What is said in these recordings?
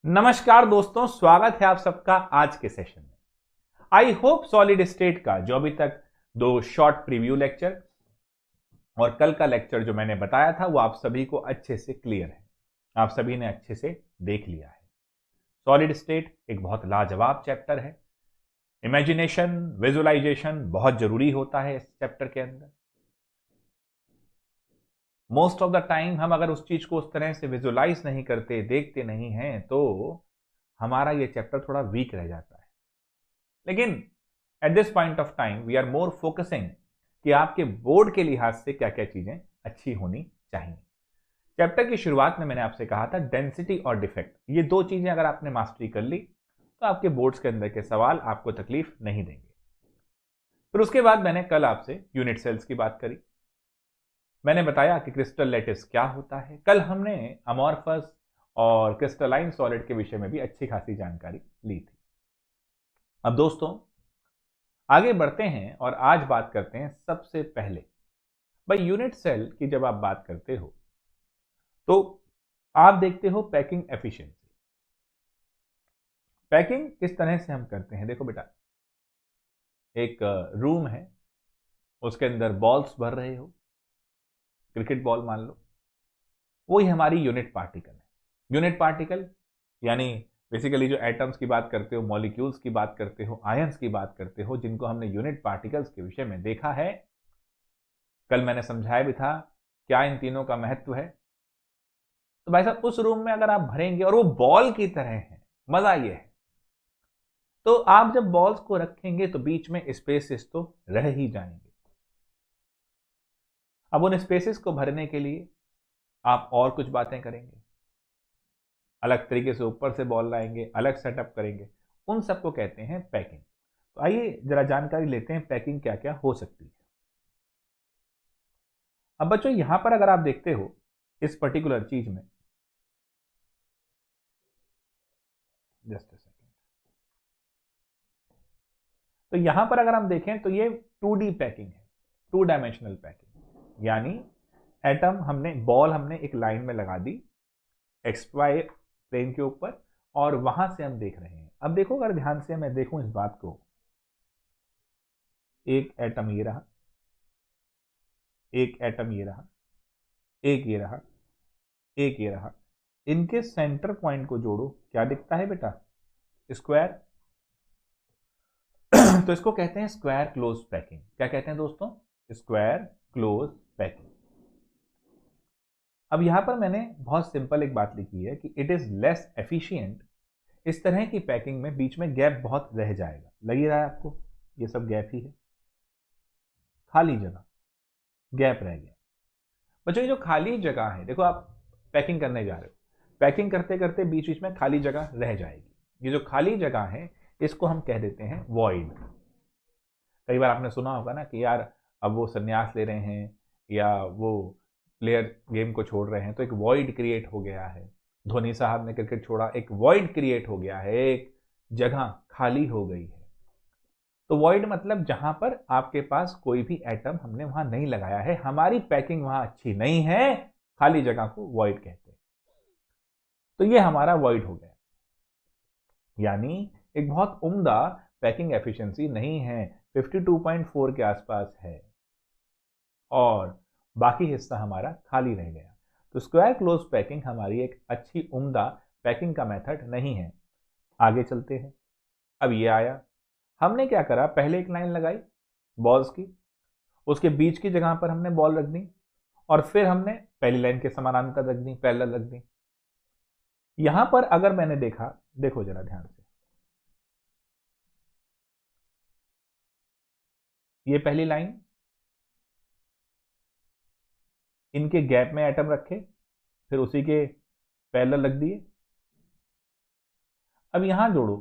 नमस्कार दोस्तों, स्वागत है आप सबका आज के सेशन में। आई होप सॉलिड स्टेट का जो अभी तक दो शॉर्ट प्रीव्यू लेक्चर और कल का लेक्चर जो मैंने बताया था वो आप सभी को अच्छे से क्लियर है, आप सभी ने अच्छे से देख लिया है। सॉलिड स्टेट एक बहुत लाजवाब चैप्टर है। इमेजिनेशन, विजुअलाइजेशन बहुत जरूरी होता है इस चैप्टर के अंदर। मोस्ट ऑफ द टाइम हम अगर उस चीज को उस तरह से विजुअलाइज नहीं करते, देखते नहीं हैं, तो हमारा ये चैप्टर थोड़ा वीक रह जाता है। लेकिन at this point of time we are more focusing कि आपके बोर्ड के लिहाज से क्या क्या चीजें अच्छी होनी चाहिए। चैप्टर की शुरुआत में मैंने आपसे कहा था डेंसिटी और डिफेक्ट, ये दो चीजें अगर आपने मास्टरी कर ली तो आपके बोर्ड्स के अंदर के सवाल आपको तकलीफ नहीं देंगे। फिर उसके बाद मैंने कल आपसे यूनिट सेल्स की बात करी। मैंने बताया कि क्रिस्टल लैटिस क्या होता है। कल हमने अमॉर्फस और क्रिस्टलाइन सॉलिड के विषय में भी अच्छी खासी जानकारी ली थी। अब दोस्तों आगे बढ़ते हैं और आज बात करते हैं सबसे पहले भाई यूनिट सेल की। जब आप बात करते हो तो आप देखते हो पैकिंग एफिशिएंसी। पैकिंग किस तरह से हम करते हैं, देखो बेटा, एक रूम है, उसके अंदर बॉल्स भर रहे हो, क्रिकेट बॉल मान लो, वही हमारी यूनिट पार्टिकल है। यूनिट पार्टिकल यानी बेसिकली जो एटम्स की बात करते हो, मॉलिक्यूल्स की बात करते हो, आयंस की बात करते हो, जिनको हमने यूनिट पार्टिकल्स के विषय में देखा है। कल मैंने समझाया भी था क्या इन तीनों का महत्व है। तो भाई साहब उस रूम में अगर आप भरेंगे और वो बॉल की तरह है, मजा ये है, तो आप जब बॉल्स को रखेंगे तो बीच में स्पेसेस तो रह ही जाएंगे। अब उन स्पेसेस को भरने के लिए आप और कुछ बातें करेंगे, अलग तरीके से ऊपर से बॉल लाएंगे, अलग सेटअप करेंगे, उन सबको कहते हैं पैकिंग। तो आइए जरा जानकारी लेते हैं पैकिंग क्या क्या हो सकती है। अब बच्चों यहां पर अगर आप देखते हो इस पर्टिकुलर चीज में, जस्ट अ सेकेंड, तो यहां पर अगर हम देखें तो ये 2D पैकिंग है, 2 डायमेंशनल पैकिंग। यानी एटम हमने, बॉल हमने एक लाइन में लगा दी एक्स वाई प्लेन के ऊपर और वहां से हम देख रहे हैं। अब देखो अगर ध्यान से मैं देखूं इस बात को, एक एटम ये रहा, एक एटम ये रहा, एक ये रहा, एक ये रहा, इनके सेंटर पॉइंट को जोड़ो, क्या दिखता है बेटा? स्क्वायर। तो इसको कहते हैं स्क्वायर क्लोज पैकिंग। क्या कहते हैं दोस्तों? Square close packing. अब यहां पर मैंने बहुत सिंपल एक बात लिखी है कि इट इज लेस एफिशिएंट। इस तरह की पैकिंग में बीच में गैप बहुत रह जाएगा, लग ही रहा है आपको, ये सब गैप ही है, खाली जगह, गैप रह गया। बच्चों ये जो खाली जगह है, देखो आप पैकिंग करने जा रहे हो, पैकिंग करते करते बीच बीच में खाली जगह रह जाएगी। ये जो खाली जगह है इसको हम कह देते हैं वॉइड। कई बार आपने सुना होगा ना कि यार अब वो संन्यास ले रहे हैं या वो प्लेयर गेम को छोड़ रहे हैं तो एक वॉइड क्रिएट हो गया है। धोनी साहब ने क्रिकेट छोड़ा, एक वॉइड क्रिएट हो गया है, एक जगह खाली हो गई है। तो वॉइड मतलब जहां पर आपके पास कोई भी एटम हमने वहां नहीं लगाया है, हमारी पैकिंग वहां अच्छी नहीं है, खाली जगह को वॉइड कहते हैं। तो ये हमारा वॉइड हो गया, यानी एक बहुत उम्दा पैकिंग एफिशिएंसी नहीं है, 52.4 के आसपास है और बाकी हिस्सा हमारा खाली रह गया। तो स्क्वायर क्लोज पैकिंग हमारी एक अच्छी उम्दा पैकिंग का मेथड नहीं है। आगे चलते हैं। अब ये आया, हमने क्या करा, पहले एक लाइन लगाई बॉल्स की, उसके बीच की जगह पर हमने बॉल रख दी और फिर हमने पहली लाइन के समानांतर रख दी, पैरेलल रख दी। यहां पर अगर मैंने देखा, देखो जरा ध्यान से, ये पहली लाइन, इनके गैप में एटम रखे, फिर उसी के पैरेलल रख दिए। अब यहां जोड़ो,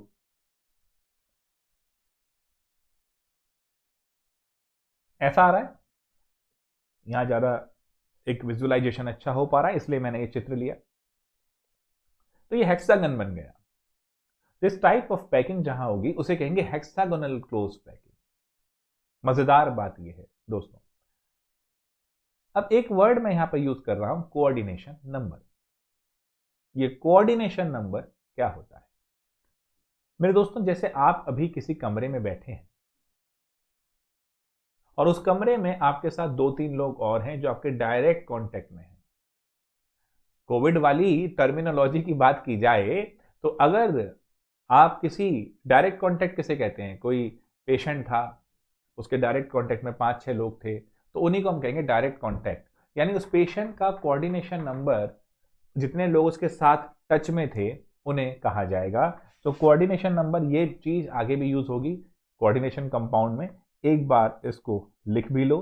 ऐसा आ रहा है, यहां ज्यादा एक विजुअलाइजेशन अच्छा हो पा रहा है इसलिए मैंने ये चित्र लिया। तो ये हेक्सागन बन गया। दिस टाइप ऑफ पैकिंग जहां होगी उसे कहेंगे हेक्सागोनल क्लोज पैकिंग। मजेदार बात यह है दोस्तों, अब एक वर्ड मैं यहां पर यूज कर रहा हूं, कोऑर्डिनेशन नंबर। ये कोऑर्डिनेशन नंबर क्या होता है? मेरे दोस्तों, जैसे आप अभी किसी कमरे में बैठे हैं और उस कमरे में आपके साथ 2-3 लोग और हैं जो आपके डायरेक्ट कांटेक्ट में हैं। कोविड वाली टर्मिनोलॉजी की बात की जाए तो अगर आप किसी डायरेक्ट कांटेक्ट किसे कहते हैं? कोई पेशेंट था, उसके डायरेक्ट कांटेक्ट में 5-6 लोग थे, तो उन्हीं को हम कहेंगे डायरेक्ट कांटेक्ट। यानी उस पेशेंट का कोऑर्डिनेशन नंबर, जितने लोग उसके साथ टच में थे उन्हें कहा जाएगा। तो कोऑर्डिनेशन नंबर, ये चीज आगे भी यूज होगी कोऑर्डिनेशन कंपाउंड में। एक बार इसको लिख भी लो,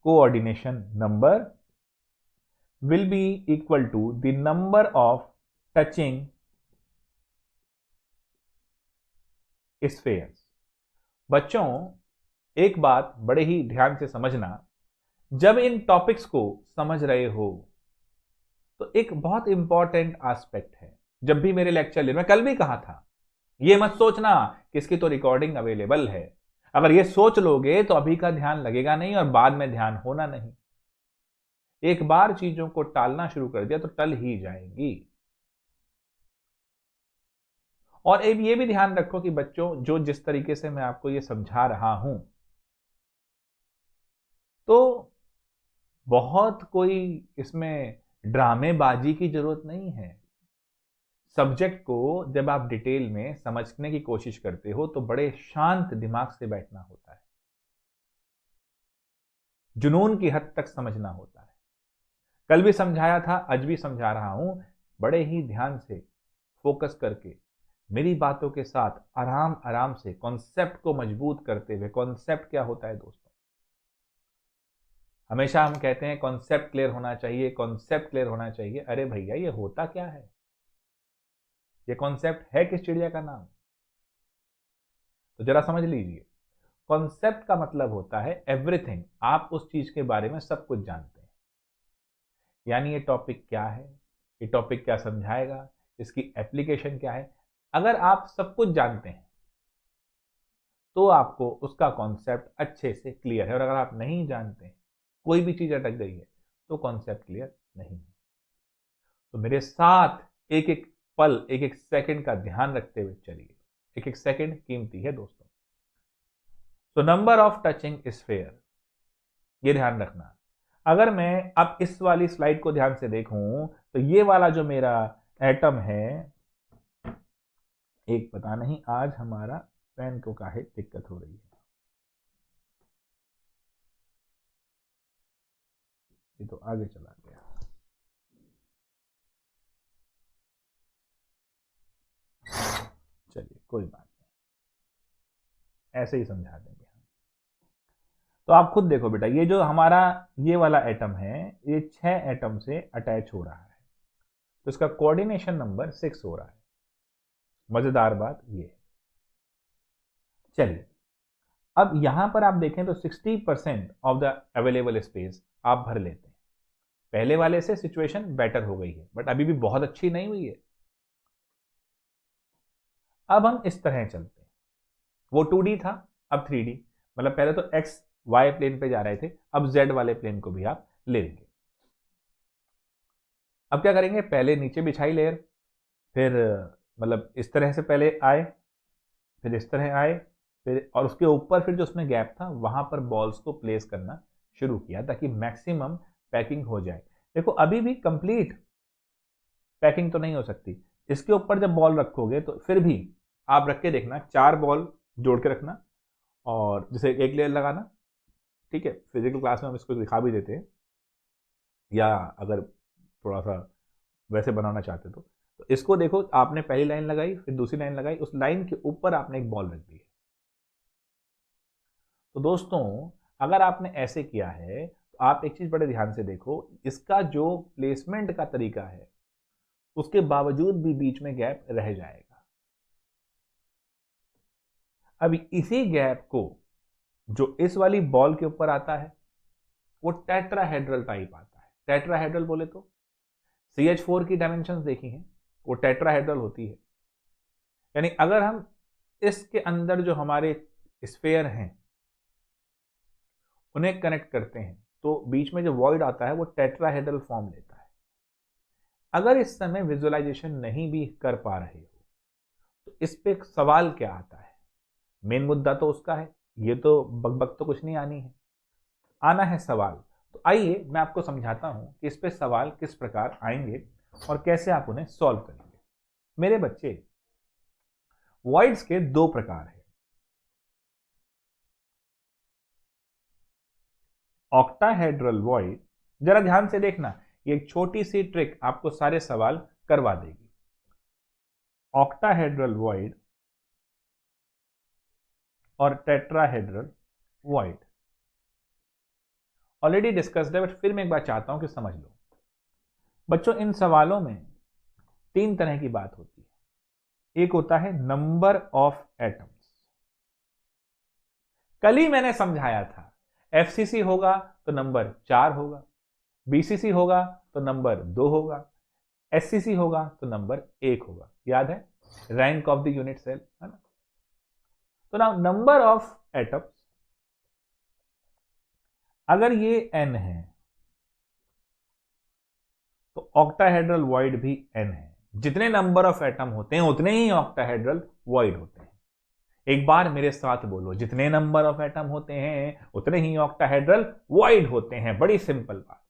coordination number will be equal to the number of touching spheres। बच्चों, एक बात बड़े ही ध्यान से समझना, जब इन टॉपिक्स को समझ रहे हो तो एक बहुत इंपॉर्टेंट एस्पेक्ट है। जब भी मेरे लेक्चर ले, मैं कल भी कहा था, ये मत सोचना कि इसकी तो रिकॉर्डिंग अवेलेबल है। अगर ये सोच लोगे तो अभी का ध्यान लगेगा नहीं और बाद में ध्यान होना नहीं। एक बार चीजों को टालना शुरू कर दिया तो टल ही जाएंगी। और एक ये भी ध्यान रखो कि बच्चों, जो जिस तरीके से मैं आपको ये समझा रहा हूं, तो बहुत कोई इसमें ड्रामेबाजी की जरूरत नहीं है। सब्जेक्ट को जब आप डिटेल में समझने की कोशिश करते हो तो बड़े शांत दिमाग से बैठना होता है, जुनून की हद तक समझना होता है। कल भी समझाया था, आज भी समझा रहा हूं, बड़े ही ध्यान से फोकस करके मेरी बातों के साथ आराम आराम से कॉन्सेप्ट को मजबूत करते हुए। कॉन्सेप्ट क्या होता है दोस्तों? हमेशा हम कहते हैं कॉन्सेप्ट क्लियर होना चाहिए, कॉन्सेप्ट क्लियर होना चाहिए। अरे भैया, ये होता क्या है? ये कॉन्सेप्ट है किस चिड़िया का नाम? तो जरा समझ लीजिए। कॉन्सेप्ट का मतलब होता है एवरीथिंग। आप उस चीज के बारे में सब कुछ जानते हैं। यानी ये टॉपिक क्या है, ये टॉपिक क्या समझाएगा, इसकी एप्लीकेशन क्या है। अगर आप सब कुछ जानते हैं तो आपको उसका कॉन्सेप्ट अच्छे से क्लियर है, और अगर आप नहीं जानते हैं, कोई भी चीज अटक गई है, तो कॉन्सेप्ट क्लियर नहीं है। तो मेरे साथ एक एक पल, एक एक सेकंड का ध्यान रखते हुए चलिए। एक एक सेकंड कीमती है दोस्तों। तो नंबर ऑफ टचिंग स्फेयर, ये ध्यान रखना। अगर मैं अब इस वाली स्लाइड को ध्यान से देखूं तो ये वाला जो मेरा एटम है, एक पता नहीं आज हमारा पेन को काहे दिक्कत हो रही है। ये तो आगे चला गया। चलिए कोई बात नहीं, ऐसे ही समझा देंगे हम। तो आप खुद देखो बेटा, ये जो हमारा ये वाला एटम है, ये 6 एटम से अटैच हो रहा है, तो इसका कोऑर्डिनेशन नंबर 6 हो रहा है। मजेदार बात ये है। चलिए, अब यहां पर आप देखें तो 60% ऑफ द अवेलेबल स्पेस आप भर लेते हैं। पहले वाले से सिचुएशन बेटर हो गई है, बट अभी भी बहुत अच्छी नहीं हुई है। अब हम इस तरह चलते हैं। वो 2D था, अब 3D। मतलब पहले तो एक्स वाई प्लेन पे जा रहे थे, अब जेड वाले प्लेन को भी आप ले लेंगे। अब क्या करेंगे? पहले नीचे बिछाई लेयर, फिर मतलब इस तरह से पहले आए, फिर इस तरह आए, फिर और उसके ऊपर फिर जो उसमें गैप था वहां पर बॉल्स को प्लेस करना शुरू किया ताकि मैक्सिमम पैकिंग हो जाए। देखो, अभी भी कंप्लीट पैकिंग तो नहीं हो सकती। इसके ऊपर जब बॉल रखोगे तो फिर भी आप रख के देखना, 4 बॉल जोड़ के रखना और जैसे एक लेयर लगाना। ठीक है, फिजिकल क्लास में हम इसको दिखा भी देते हैं, या अगर थोड़ा सा वैसे बनाना चाहते तो इसको देखो, आपने पहली लाइन लगाई, फिर दूसरी लाइन लगाई, उस लाइन के ऊपर आपने एक बॉल रख दी है। तो दोस्तों, अगर आपने ऐसे किया है तो आप एक चीज बड़े ध्यान से देखो, इसका जो प्लेसमेंट का तरीका है उसके बावजूद भी बीच में गैप रह जाएगा। अब इसी गैप को जो इस वाली बॉल के ऊपर आता है वो टेट्राहेड्रल टाइप आता है। टेट्राहेड्रल बोले तो CH4 की डायमेंशंस देखी हैं, वो टेट्राहेड्रल होती है। यानी अगर हम इसके अंदर जो हमारे स्फेयर हैं उन्हें कनेक्ट करते हैं तो बीच में जो वॉइड आता है वो टेट्राहेड्रल फॉर्म लेता है। अगर इस समय विजुअलाइजेशन नहीं भी कर पा रहे हो तो इस पे एक सवाल क्या आता है, मेन मुद्दा तो उसका है, ये तो बकबक तो कुछ नहीं आनी है, आना है सवाल। तो आइए मैं आपको समझाता हूं कि इस पे सवाल किस प्रकार आएंगे और कैसे आप उन्हें सॉल्व करेंगे। मेरे बच्चे, वॉइड्स के दो प्रकार हैं, ऑक्टाहेड्रल वॉइड। जरा ध्यान से देखना, ये एक छोटी सी ट्रिक आपको सारे सवाल करवा देगी। ऑक्टाहेड्रल वॉइड और टेट्राहेड्रल वॉइड ऑलरेडी डिस्कस्ड है, बट फिर मैं एक बार चाहता हूं कि समझ लो। बच्चों, इन सवालों में तीन तरह की बात होती है। एक होता है नंबर ऑफ एटम्स। कल ही मैंने समझाया था, एफसीसी होगा तो नंबर 4 होगा, बीसीसी होगा तो नंबर 2 होगा, एससीसी होगा तो नंबर 1 होगा। याद है, rank of the unit cell, है ना। तो नाउ नंबर ऑफ एटम्स, अगर ये n है तो ऑक्टाहेड्रल वॉइड भी n है। जितने नंबर ऑफ एटम होते हैं उतने ही ऑक्टाहेड्रल वॉइड होते हैं। एक बार मेरे साथ बोलो, जितने नंबर ऑफ एटम होते हैं उतने ही ऑक्टाहेड्रल वॉइड होते हैं। बड़ी सिंपल बात।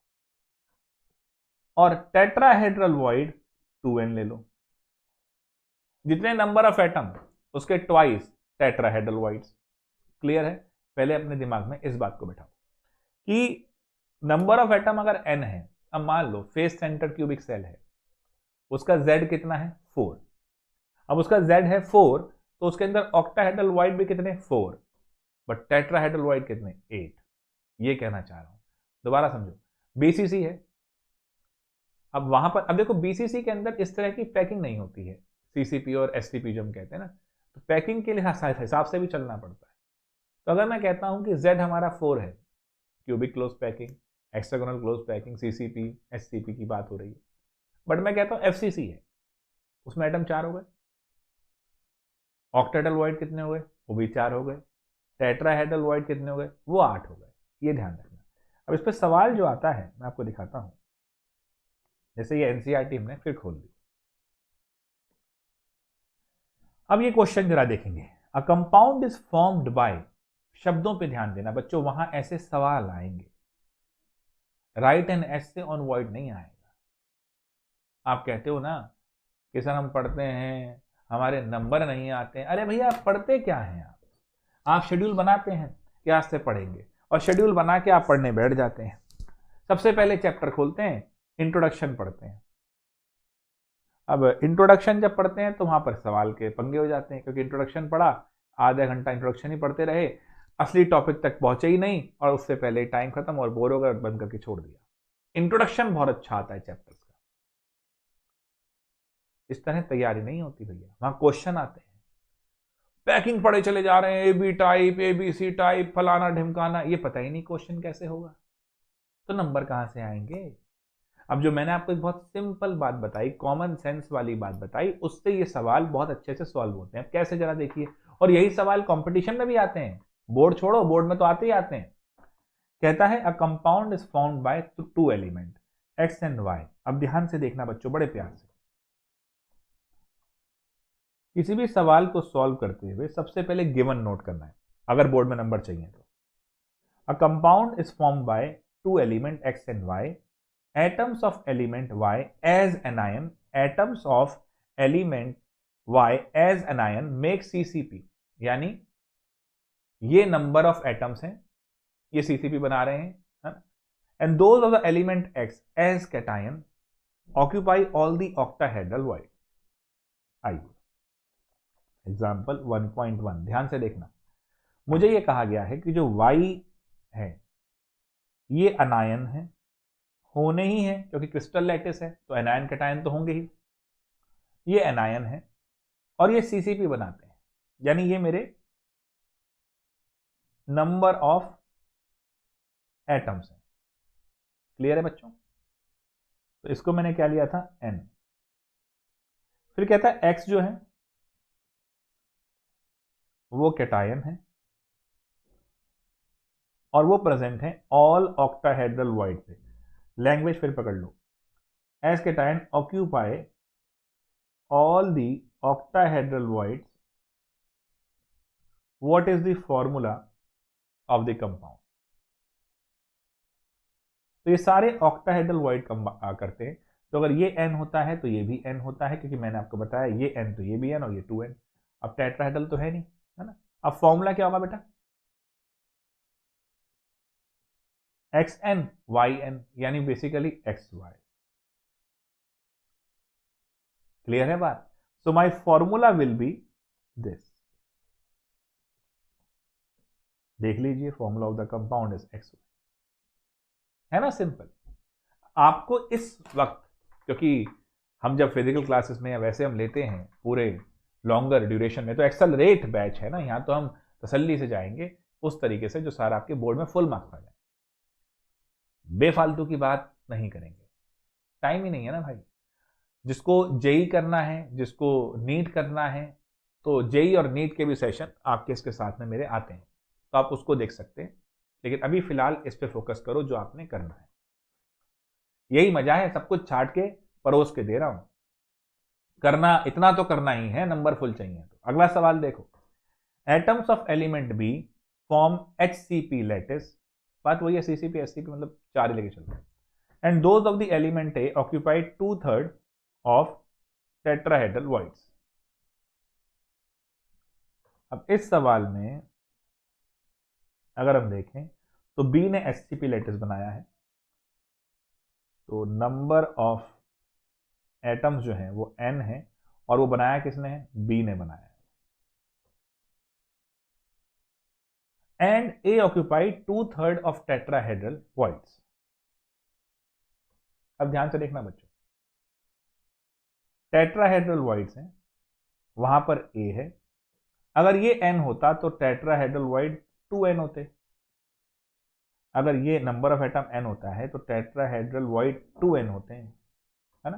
और टेट्राहेड्रल वॉइड 2n ले लो, जितने नंबर ऑफ एटम उसके ट्वाइस टेट्राहेड्रल वॉइड्स। क्लियर है? पहले अपने दिमाग में इस बात को बैठाओ कि नंबर ऑफ एटम अगर n है, अब मान लो फेस सेंटर क्यूबिक सेल है, उसका z कितना है 4। अब उसका z है 4 तो उसके अंदर ऑक्टाहेड्रल वॉइड भी कितने 4, बट टेट्राहेड्रल वॉइड कितने 8। ये कहना चाह रहा हूं, दोबारा समझो। बीसीसी है, अब वहां पर अब देखो बीसीसी के अंदर इस तरह की पैकिंग नहीं होती है, सीसीपी और एसटीपी जो हम कहते हैं ना, तो पैकिंग के लिए हिसाब से भी चलना पड़ता है। तो अगर मैं कहता हूं कि z हमारा 4 है, cubic close packing, hexagonal close packing, CCP SCP की बात हो रही है, बट मैं कहता हूं एफसीसी है, उसमें एटम 4 हो गए। ऑक्टाहेड्रल वॉइड कितने हो गए, वो भी 4 हो गए। टेट्राहेड्रल वॉइड कितने हो गए, वो 8 हो गए। ये ध्यान रखना। अब इस पर सवाल जो आता है मैं आपको दिखाता हूं। जैसे ये एनसीईआरटी हमने फिर खोल दी। अब ये क्वेश्चन जरा देखेंगे। A compound is formed by, शब्दों पे ध्यान देना बच्चों, वहां ऐसे सवाल आएंगे। Write an essay on void नहीं आएगा। आप कहते हो ना कि सर हम पढ़ते हैं, हमारे नंबर नहीं आते हैं। अरे भैया, आप पढ़ते क्या हैं? आप शेड्यूल बनाते हैं कि आज से पढ़ेंगे, और शेड्यूल बना के आप पढ़ने बैठ जाते हैं। सबसे पहले चैप्टर खोलते हैं, इंट्रोडक्शन पढ़ते हैं। अब इंट्रोडक्शन जब पढ़ते हैं तो वहां पर सवाल के पंगे हो जाते हैं, क्योंकि इंट्रोडक्शन पढ़ा, आधा घंटा इंट्रोडक्शन ही पढ़ते रहे, असली टॉपिक तक पहुंचे ही नहीं, और उससे पहले टाइम खत्म और बोर हो गए, बंद करके छोड़ दिया। इंट्रोडक्शन बहुत अच्छा आता है चैप्टर्स का। इस तरह तैयारी नहीं होती भैया, वहां क्वेश्चन आते हैं, पैकिंग पढ़े चले जा रहे हैं, AB टाइप, ABC टाइप, फलाना ढिमकाना, ये पता ही नहीं क्वेश्चन कैसे होगा, तो नंबर कहां से आएंगे। अब जो मैंने आपको एक बहुत सिंपल बात बताई, कॉमन सेंस वाली बात बताई, उससे ये सवाल बहुत अच्छे से सॉल्व होते हैं। अब कैसे, जरा देखिए। और यही सवाल कंपटीशन में भी आते हैं, बोर्ड छोड़ो, बोर्ड में तो आते ही आते हैं। कहता है अ compound is formed bye 2 element x and y। अब ध्यान से देखना बच्चों, बड़े प्यार से। किसी भी सवाल को सॉल्व करते हुए सबसे पहले गिवन नोट करना है, अगर बोर्ड में नंबर चाहिए तो। अ compound is formed bye 2 element x and y, atoms of element y as anion, atoms of element y as anion make CCP। यानी ये नंबर ऑफ एटम्स हैं, ये CCP बना रहे हैं, and those of the element x as cation occupy all the octahedral void। आइए example 1.1 ध्यान से देखना। मुझे ये कहा गया है कि जो y है ये अनायन है, होने ही है क्योंकि क्रिस्टल लैटिस है, तो एनायन कैटायन तो होंगे ही। ये एनायन है और ये सीसीपी बनाते हैं, यानी ये मेरे नंबर ऑफ एटम्स हैं। क्लियर है बच्चों? तो इसको मैंने क्या लिया था, n। फिर कहता है x जो है वो कैटायन है और वो प्रेजेंट है ऑल ऑक्टाहेड्रल वॉइड पे। लैंग्वेज फिर पकड़ लो, as cation occupy all the octahedral voids, what is the formula of the compound? तो ये सारे ऑक्टाहेड्रल वॉइड करते हैं, तो अगर ये n होता है तो ये भी n होता है, क्योंकि मैंने आपको बताया ये n तो ये भी n और ये 2n। अब टेट्राहेड्रल तो है नहीं, है ना। अब फॉर्मूला क्या होगा बेटा? xn yn, यानी बेसिकली xy। क्लियर है बात? So my formula will be this. देख लीजिए, formula of the compound is xy, है ना, सिंपल। आपको इस वक्त, क्योंकि हम जब फिजिकल क्लासेस में या वैसे हम लेते हैं पूरे लॉन्गर ड्यूरेशन में, तो एक्सेलरेट बैच है ना, यहां तो हम तसल्ली से जाएंगे उस तरीके से जो सारा आपके बोर्ड में फुल मार्क्स आ जाए। बेफालतू की बात नहीं करेंगे, टाइम ही नहीं है ना भाई। जिसको जेई करना है, जिसको नीट करना है, तो जेई और नीट के भी सेशन आपके इसके साथ में मेरे आते हैं, तो आप उसको देख सकते हैं। लेकिन अभी फिलहाल इस पे फोकस करो जो आपने करना है। यही मजा है, सब कुछ छाट के परोस के दे रहा हूं। करना इतना तो करना ही है, नंबर फुल चाहिए तो। अगला सवाल देखो, atoms of element B form HCP lattice. बात वही है, CCP SCP मतलब चार ही लेके चलते हैं। And those of the element A occupied 2/3 of tetrahedral voids. अब इस सवाल में अगर हम देखें तो बी ने SCP लैटिस बनाया है, तो नंबर ऑफ एटम्स जो है वो n है, और वो बनाया किसने है? बी ने बनाया है। And A occupied 2/3 of tetrahedral voids. अब ध्यान से देखना बच्चों, टेट्राहेड्रल वॉइड्स हैं, वहां पर ए है। अगर ये n होता तो टेट्राहेड्रल वॉइड 2n होते। अगर ये नंबर ऑफ एटम n होता है तो टेट्राहेड्रल वॉइड 2n होते हैं, है ना।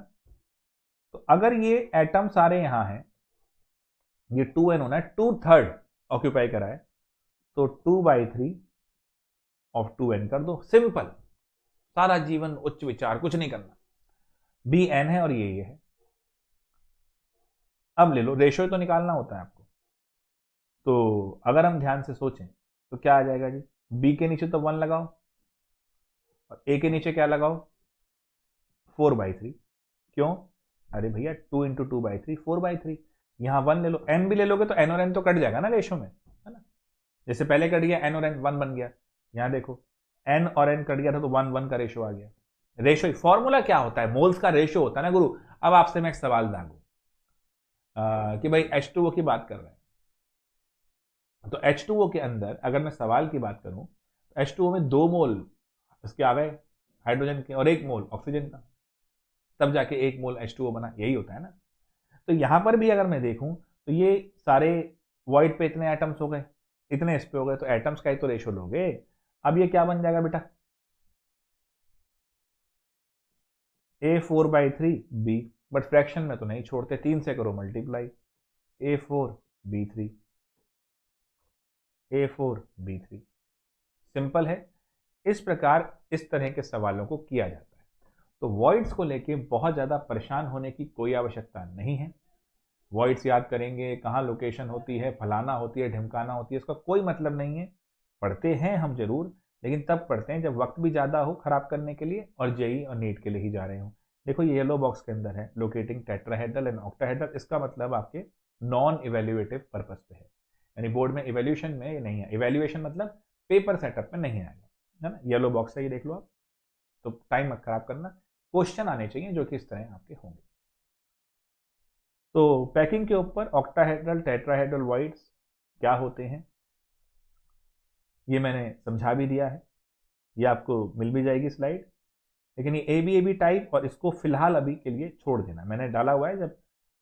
तो अगर ये एटम सारे यहां हैं, ये 2n होना है, 2/3 ऑक्यूपाई करा है, तो 2/3 ऑफ 2n कर दो, सिंपल। सारा जीवन उच्च विचार, कुछ नहीं करना। बी n है और ये है। अब ले लो, रेशियो तो निकालना होता है आपको। तो अगर हम ध्यान से सोचें तो क्या आ जाएगा जी? बी के नीचे तो 1 लगाओ और ए के नीचे क्या लगाओ? 4/3। क्यों? अरे भैया 2 × 2/3 4/3। यहां 1 ले लो, n भी ले लोगे तो n और n तो कट जाएगा ना रेशो में, है ना। जैसे पहले कट गया n और n, 1 बन गया। यहां देखो n और n कट गया था तो 1 1 का रेशो आ गया। रेशो फॉर्मूला क्या होता है? मोल्स का रेशो होता है ना गुरु। अब आपसे मैं एक सवाल दागू कि भाई H2O की बात कर रहे हैं, तो H2O के अंदर अगर मैं सवाल की बात करूं तो H2O में 2 मोल इसके आ गए हाइड्रोजन के और 1 मोल ऑक्सीजन का, तब जाके 1 मोल H2O बना। यही होता है ना। तो यहां पर भी अगर मैं देखूं तो ये सारे वॉइड पे इतने एटम्स हो गए, इतने इस पे हो गए, तो एटम्स का ही तो रेशो लोगे। अब ये क्या बन जाएगा बेटा? A4/3 B, बट फ्रैक्शन में तो नहीं छोड़ते, 3 से करो मल्टीप्लाई। A4B3 A4B3, सिंपल है। इस प्रकार इस तरह के सवालों को किया जाता है। तो वॉइड्स को लेके बहुत ज़्यादा परेशान होने की कोई आवश्यकता नहीं है। वॉइड्स याद करेंगे, कहाँ लोकेशन होती है, फलाना होती है, ढिमकाना होती है, इसका कोई मतलब नहीं है। पढ़ते हैं हम जरूर, लेकिन तब पढ़ते हैं जब वक्त भी ज़्यादा हो खराब करने के लिए और जेई और नीट के लिए ही जा रहे हो। देखो ये येलो बॉक्स के अंदर है लोकेटिंग टेट्राहेड्रल एंड ऑक्टाहेड्रल, इसका मतलब आपके नॉन इवेल्युएटिव पर्पस पे है, यानी बोर्ड में इवेल्यूशन में ये नहीं है। इवेल्युएशन मतलब पेपर सेटअप में नहीं आएगा, है ना। येलो बॉक्स है ये, देख लो आप। तो टाइम मत खराब करना, क्वेश्चन आने चाहिए जो कि इस तरह आपके होंगे। तो पैकिंग के ऊपर ऑक्टाहेड्रल टेट्राहेड्रल वॉइड्स क्या होते हैं ये मैंने समझा भी दिया है, ये आपको मिल भी जाएगी स्लाइड। लेकिन ये ए बी टाइप और इसको फिलहाल अभी के लिए छोड़ देना, मैंने डाला हुआ है, जब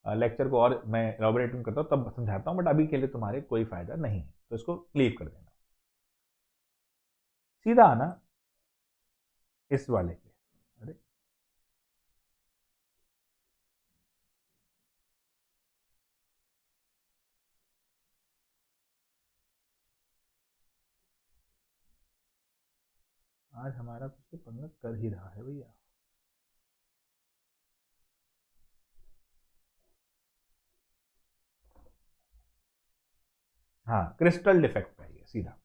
लेक्चर को और मैं एलॉबरेटिंग करता हूँ तब समझाता हूँ, बट अभी के लिए तुम्हारे कोई फायदा नहीं है, तो इसको लीव कर देना। सीधा आना इस वाले पे। अरे आज हमारा कुछ पंगा कर ही रहा है भैया। हाँ, क्रिस्टल डिफेक्ट है ये सीधा।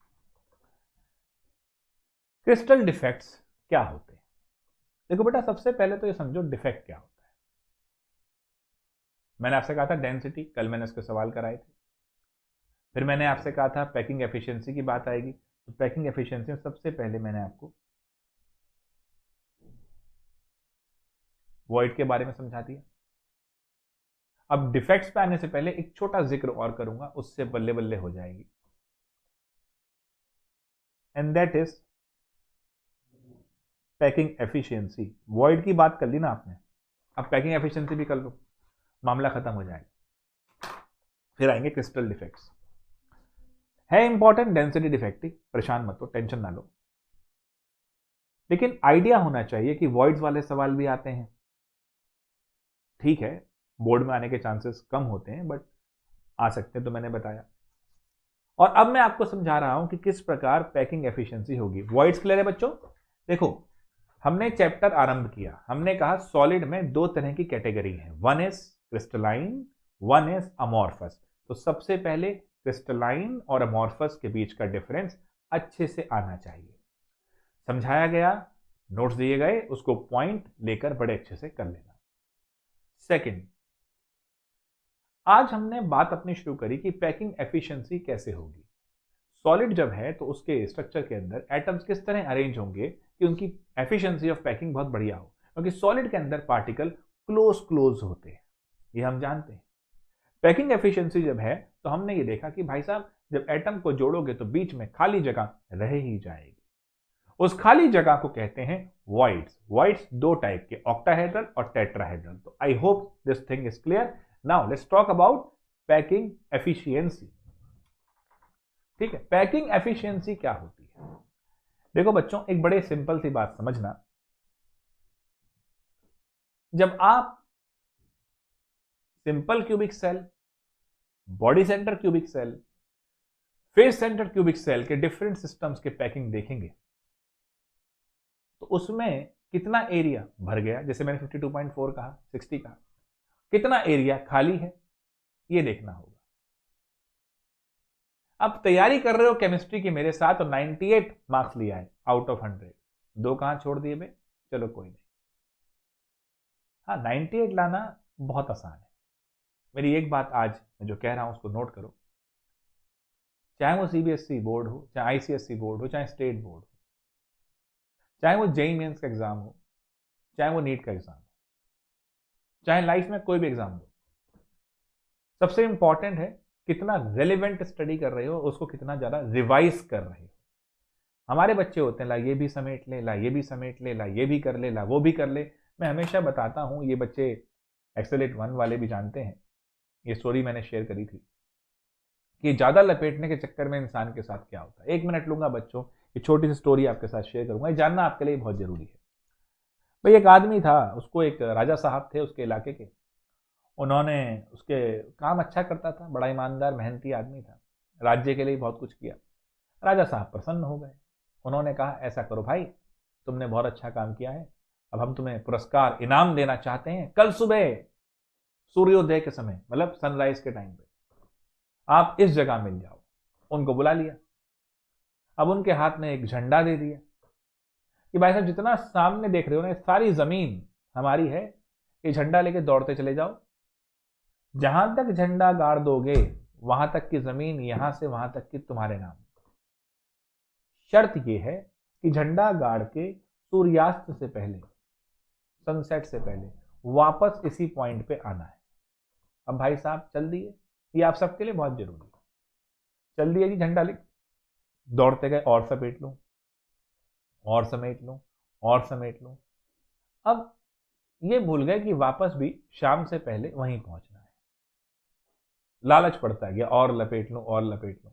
क्रिस्टल डिफेक्ट्स क्या होते हैं? देखो बेटा, सबसे पहले तो ये समझो डिफेक्ट क्या होता है। मैंने आपसे कहा था डेंसिटी, कल मैंने इसके सवाल कराए थे। फिर मैंने आपसे कहा था पैकिंग एफिशिएंसी की बात आएगी, तो पैकिंग एफिशिएंसी में सबसे पहले मैंने आपको वॉइड के बारे में समझा दिया। अब डिफेक्ट्स पे आने से पहले एक छोटा जिक्र और करूंगा, उससे बल्ले बल्ले हो जाएगी, and that is packing efficiency. Void की बात कर ली ना आपने, अब पैकिंग एफिशिएंसी भी कर लो, मामला खत्म हो जाएगा। फिर आएंगे क्रिस्टल डिफेक्ट्स। है इंपॉर्टेंट डेंसिटी डिफेक्ट, परेशान मत हो, टेंशन ना लो, लेकिन आइडिया होना चाहिए कि वॉइड्स वाले सवाल भी आते हैं। ठीक है, बोर्ड में आने के चांसेस कम होते हैं, बट आ सकते हैं, तो मैंने बताया। और अब मैं आपको समझा रहा हूं कि किस प्रकार पैकिंग एफिशिएंसी होगी। वॉइड्स क्लियर है बच्चों? देखो, हमने चैप्टर आरंभ किया, हमने कहा सॉलिड में दो तरह की कैटेगरी है, one is crystalline, one is amorphous. तो सबसे पहले क्रिस्टलाइन और अमॉर्फस के बीच का डिफरेंस अच्छे से आना चाहिए। समझाया गया, नोट्स दिए गए, उसको पॉइंट लेकर बड़े अच्छे से कर लेना। सेकंड, आज हमने बात अपनी शुरू करी कि पैकिंग एफिशिएंसी कैसे होगी। सॉलिड जब है तो उसके स्ट्रक्चर के अंदर एटम्स किस तरह अरेंज होंगे कि उनकी एफिशिएंसी ऑफ पैकिंग बहुत बढ़िया हो, क्योंकि सॉलिड के अंदर पार्टिकल क्लोज होते हैं, ये हम जानते हैं। पैकिंग एफिशिएंसी जब है तो हमने ये देखा कि भाई साहब, जब एटम को जोड़ोगे तो बीच में खाली जगह रह ही जाएगी, उस खाली जगह को कहते हैं वॉइड्स। वॉइड्स दो टाइप के, ऑक्टाहेड्रल और टेट्राहेड्रल। तो I hope this thing is clear. Now let's talk about packing efficiency. ठीक है, पैकिंग एफिशिएंसी क्या होती है? देखो बच्चों, एक बड़े सिंपल सी बात समझना, जब आप simple cubic cell, body center cubic cell, face center cubic cell के डिफरेंट सिस्टम्स के पैकिंग देखेंगे तो उसमें कितना एरिया भर गया, जैसे मैंने 52.4 कहा, 60 कहा, कितना एरिया खाली है, ये देखना होगा। अब तैयारी कर रहे हो केमिस्ट्री की मेरे साथ, और 98 मार्क्स लिया है आउट ऑफ 100, दो कहां छोड़ दिए बे? चलो कोई नहीं। हाँ, 98 लाना बहुत आसान है। मेरी एक बात आज मैं जो कह रहा हूं उसको नोट करो, चाहे वो सीबीएसई बोर्ड हो, चाहे आईसीएसई बोर्ड हो, चाहे स्टेट बोर्ड हो, चाहे वो जेईई मेंस का एग्जाम हो, चाहे वो नीट का एग्जाम हो, चाहे लाइफ में कोई भी एग्जाम हो, सबसे इंपॉर्टेंट है कितना रेलिवेंट स्टडी कर रहे हो, उसको कितना ज्यादा रिवाइज कर रहे हो। हमारे बच्चे होते हैं, ला ये भी समेट ले, ला ये भी समेट ले, ला ये भी कर ले, ला वो भी कर ले। मैं हमेशा बताता हूं, ये बच्चे एक्सेलेट 1 वाले भी जानते हैं, ये स्टोरी मैंने शेयर करी थी कि ज्यादा लपेटने के चक्कर में इंसान के साथ क्या होता है। 1 मिनट लूंगा बच्चों, ये छोटी सी स्टोरी आपके साथ शेयर करूंगा, ये जानना आपके लिए बहुत जरूरी है। भाई, एक आदमी था, उसको एक राजा साहब थे उसके इलाके के, उन्होंने, उसके काम अच्छा करता था, बड़ा ईमानदार मेहनती आदमी था, राज्य के लिए बहुत कुछ किया। राजा साहब प्रसन्न हो गए, उन्होंने कहा ऐसा करो भाई, तुमने बहुत अच्छा काम किया है, अब हम तुम्हें पुरस्कार इनाम देना चाहते हैं, कल सुबह सूर्योदय के समय, मतलब सनराइज के टाइम पे आप इस जगह मिल जाओ। उनको बुला लिया, अब उनके हाथ में एक झंडा दे दिया कि भाई साहब, जितना सामने देख रहे हो ना, सारी जमीन हमारी है, ये झंडा लेके दौड़ते चले जाओ, जहां तक झंडा गाड़ दोगे वहां तक की जमीन यहां से वहां तक की तुम्हारे नाम। शर्त यह है कि झंडा गाड़ के सूर्यास्त से पहले, सनसेट से पहले वापस इसी पॉइंट पे आना है। अब भाई साहब चल दिए, ये आप सबके लिए बहुत जरूरी है। चल दिए जी, झंडा ले, दौड़ते गए, और समेट लूं, और समेट लूं, और समेट लूं। अब ये भूल गए कि वापस भी शाम से पहले वहीं पहुंचना है। लालच पड़ता गया, और लपेट लूं, और लपेट लूं।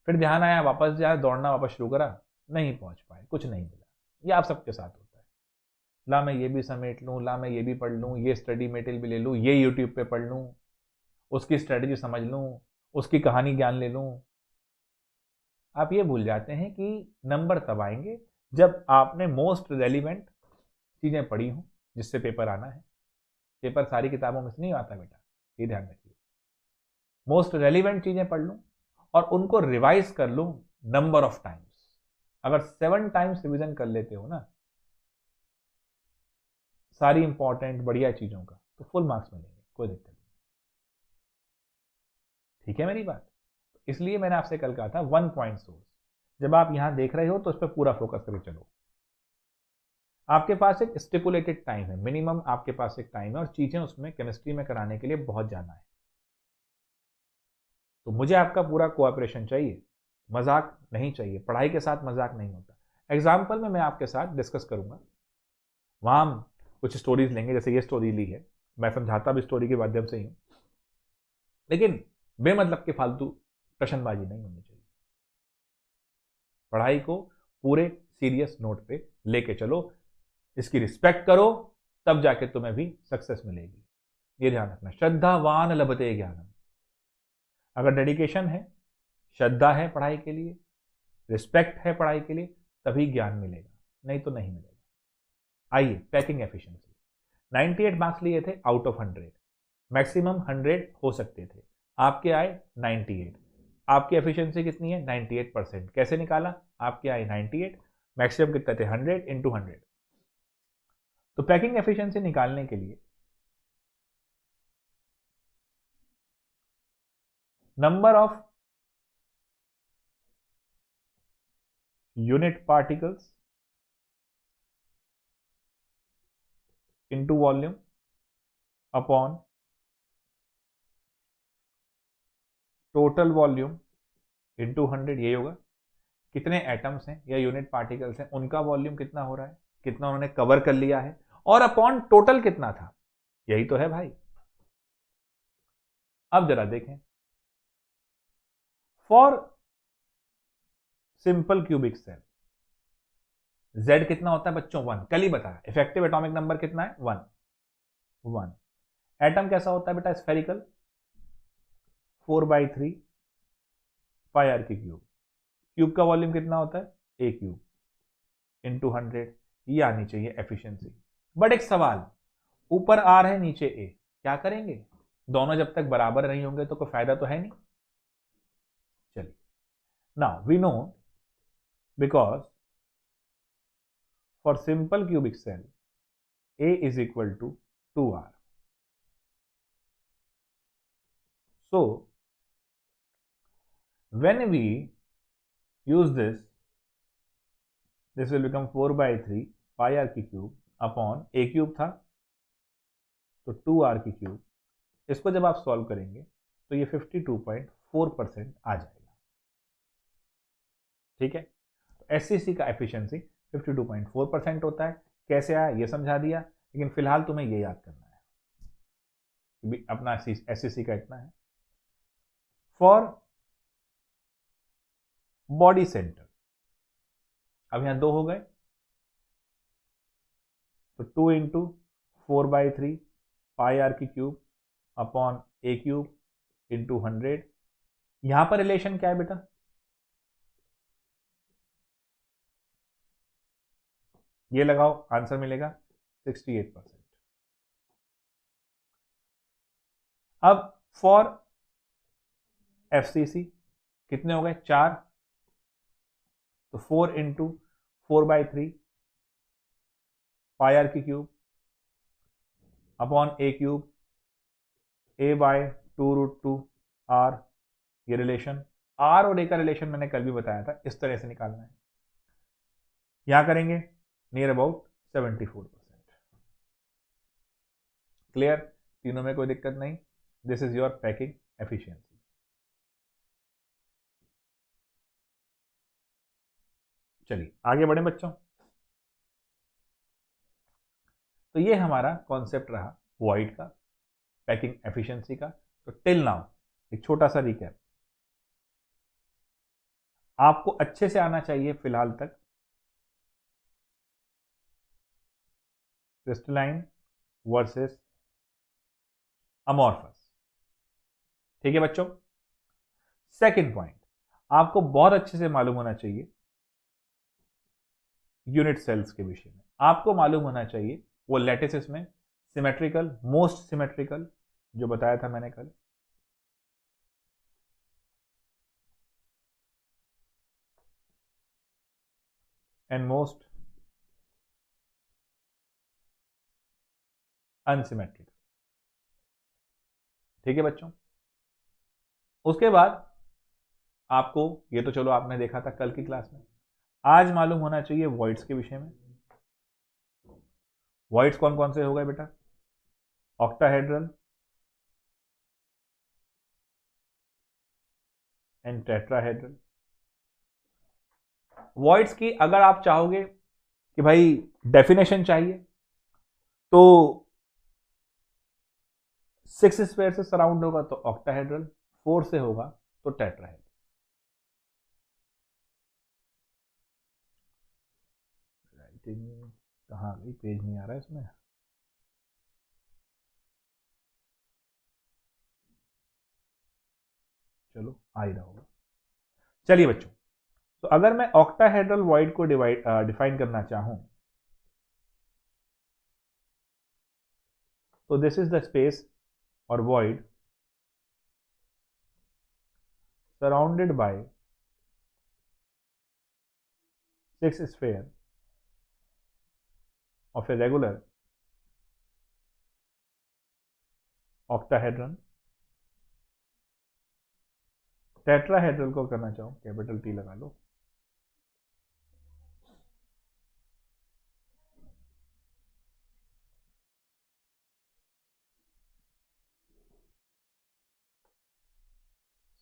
फिर ध्यान आया, वापस जाए, दौड़ना वापस शुरू करा, नहीं पहुंच पाए, कुछ नहीं मिला। ये आप सबके साथ होता है, ला मैं ये भी समेट लूं, ला मैं ये भी पढ़ लूं, ये स्टडी मटेरियल भी ले लूं, ये यूट्यूब पे पढ़ लूं, उसकी स्ट्रेटजी समझ लूं, उसकी कहानी ज्ञान ले लूं। आप ये भूल जाते हैं कि नंबर तब आएंगे जब आपने मोस्ट रेलिवेंट चीजें पढ़ी हों, जिससे पेपर आना है। पेपर सारी किताबों में से नहीं आता बेटा, ये ध्यान रखिए। मोस्ट रेलिवेंट चीजें पढ़ लूं और उनको रिवाइज कर लूं नंबर ऑफ टाइम्स। अगर 7 टाइम्स रिवीजन कर लेते हो ना सारी इंपॉर्टेंट बढ़िया चीजों का, तो फुल मार्क्स मिलेंगे, कोई दिक्कत नहीं। ठीक है मेरी बात? इसलिए मैंने आपसे कल कहा था 1 पॉइंट सोर्स। जब आप यहां देख रहे हो तो उस पर पूरा फोकस करके चलो। आपके पास एक स्टिपुलेटेड टाइम है, मिनिमम आपके पास एक टाइम है, और चीजें उसमें केमिस्ट्री में कराने के लिए बहुत जाना है। तो मुझे आपका पूरा कोऑपरेशन चाहिए, मजाक नहीं चाहिए। पढ़ाई के साथ मजाक नहीं होता। एग्जाम्पल में मैं आपके साथ डिस्कस करूंगा, वहां हम कुछ स्टोरीज लेंगे, जैसे ये स्टोरी ली है, मैं समझाता भी स्टोरी के माध्यम से ही हूं, लेकिन बेमतलब के फालतू प्रश्नबाजी नहीं होनी चाहिए। पढ़ाई को पूरे सीरियस नोट पे लेके चलो, इसकी रिस्पेक्ट करो, तब जाके तुम्हें भी सक्सेस मिलेगी। ये ध्यान रखना, श्रद्धावान लभते ज्ञानम। अगर डेडिकेशन है, श्रद्धा है पढ़ाई के लिए, रिस्पेक्ट है पढ़ाई के लिए, तभी ज्ञान मिलेगा, नहीं तो नहीं मिलेगा। आइए, पैकिंग एफिशिएंसी 98 मार्क्स लिए थे आउट ऑफ 100, मैक्सिमम 100 हो सकते थे, आपके आए 98। आपकी एफिशिएंसी कितनी है? 98%। कैसे निकाला? आपके आए 98, मैक्सिमम कितने थे? 100 इंटू 100। तो पैकिंग एफिशिएंसी निकालने के लिए number of unit particles into volume upon total volume into 100, यही होगा। कितने एटम्स हैं या यूनिट पार्टिकल्स हैं, उनका वॉल्यूम कितना हो रहा है, कितना उन्होंने कवर कर लिया है, और अपॉन टोटल कितना था, यही तो है भाई। अब जरा देखें, for simple cubic cell Z कितना होता है बच्चों? 1। कल ही बताया। इफेक्टिव एटॉमिक नंबर कितना है? 1। 1। एटम कैसा होता है बेटा? स्फेरिकल, 4/3 पाई आर की क्यूब। क्यूब का वॉल्यूम कितना होता है? ए क्यूब इंटू 100। ये आनी चाहिए एफिशिएंसी। बट एक सवाल, ऊपर आर है नीचे ए, क्या करेंगे? दोनों जब तक बराबर नहीं होंगे तो कोई फायदा तो है नहीं। चलिए, now we know because for simple cubic cell A is equal to 2R. So, when we use this will become 4/3 pi r की क्यूब अपॉन a क्यूब था तो 2r की क्यूब। इसको जब आप सॉल्व करेंगे तो ये 52.4% आ जाएगा। ठीक है, तो एससीसी का एफिशिएंसी 52.4% होता है। कैसे आया ये समझा दिया, लेकिन फिलहाल तुम्हें ये याद करना है कि अपना एससीसी का इतना है। फॉर बॉडी सेंटर, अब यहां 2 हो गए, तो 2 इंटू 4/3 पाई आर की क्यूब अपॉन ए क्यूब इंटू 100। यहां पर रिलेशन क्या है बेटा? ये लगाओ, आंसर मिलेगा 68%। अब फॉर एफसीसी कितने हो गए? 4, तो 4 इंटू 4/3 पाई आर की क्यूब अपॉन ए क्यूब a/2√2 r। ये रिलेशन r और a का रिलेशन मैंने कल भी बताया था, इस तरह से निकालना है। यहां करेंगे नियर अबाउट 74%। क्लियर? तीनों में कोई दिक्कत नहीं। This is your packing efficiency. चलिए आगे बढ़े बच्चों। तो ये हमारा कॉन्सेप्ट रहा वॉइड का, पैकिंग एफिशिएंसी का। तो टिल नाउ एक छोटा सा रिकैप आपको अच्छे से आना चाहिए फिलहाल तक। क्रिस्टलाइन वर्सेस अमॉर्फस, ठीक है बच्चों। सेकंड पॉइंट, आपको बहुत अच्छे से मालूम होना चाहिए यूनिट सेल्स के विषय में। आपको मालूम होना चाहिए वो लैटिसेस में सिमेट्रिकल, मोस्ट सिमेट्रिकल, जो बताया था मैंने कल, एंड मोस्ट अनसिमेट्रिक। ठीक है बच्चों, उसके बाद आपको, ये तो चलो आपने देखा था कल की क्लास में, आज मालूम होना चाहिए वॉइड्स के विषय में। वॉइड्स कौन कौन से हो गए बेटा? Octahedral and tetrahedral. वॉइड्स की अगर आप चाहोगे कि भाई डेफिनेशन चाहिए तो 6 स्क्वायर से सराउंड होगा तो ऑक्टाहेड्रल, 4 से होगा तो टेट्राहेड्रल। राइटिंग कहाँ गई? पेज नहीं आ रहा है इसमें। चलो आ ही रहा होगा। चलिए बच्चों, तो अगर मैं ऑक्टाहेड्रल वॉइड को डिफाइन करना चाहूं तो दिस इज द स्पेस और void surrounded by 6 sphere of a regular octahedron। Tetrahedral को करना चाहूं, कैपिटल टी लगा लो,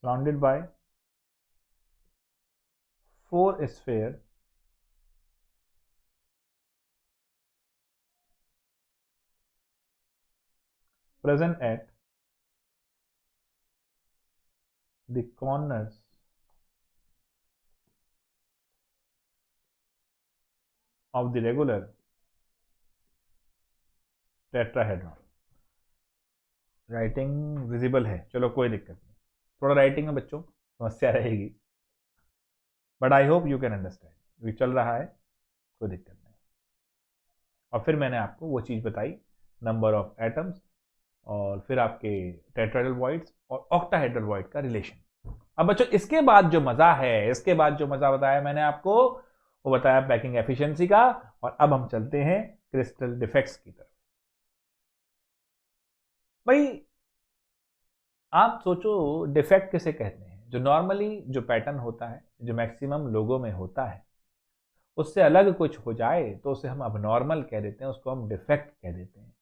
surrounded by 4 sphere present at the corners of the regular tetrahedron। Writing visible है, चलो कोई दिक्कत नहीं, थोड़ा राइटिंग में बच्चों समस्या रहेगी, but I hope you can understand. ये चल रहा है, कोई दिक्कत नहीं। और फिर मैंने आपको वो चीज़ बताई, नंबर ऑफ एटम्स, और फिर आपके टेट्राहेड्रल वॉइड्स और ऑक्टाहेड्रल वॉइड का रिलेशन। अब बच्चों इसके बाद जो मजा है, इसके बाद जो मजा बताया मैंने आपको, वो बताया पैकिंग एफिशिएंसी का। और अब हम चलते हैं क्रिस्टल डिफेक्ट्स की तरफ। भाई आप सोचो, डिफेक्ट किसे कहते हैं? जो नॉर्मली जो पैटर्न होता है, जो मैक्सिमम लोगों में होता है, उससे अलग कुछ हो जाए तो उसे हम अबनॉर्मल कह देते हैं, उसको हम डिफेक्ट कह देते हैं।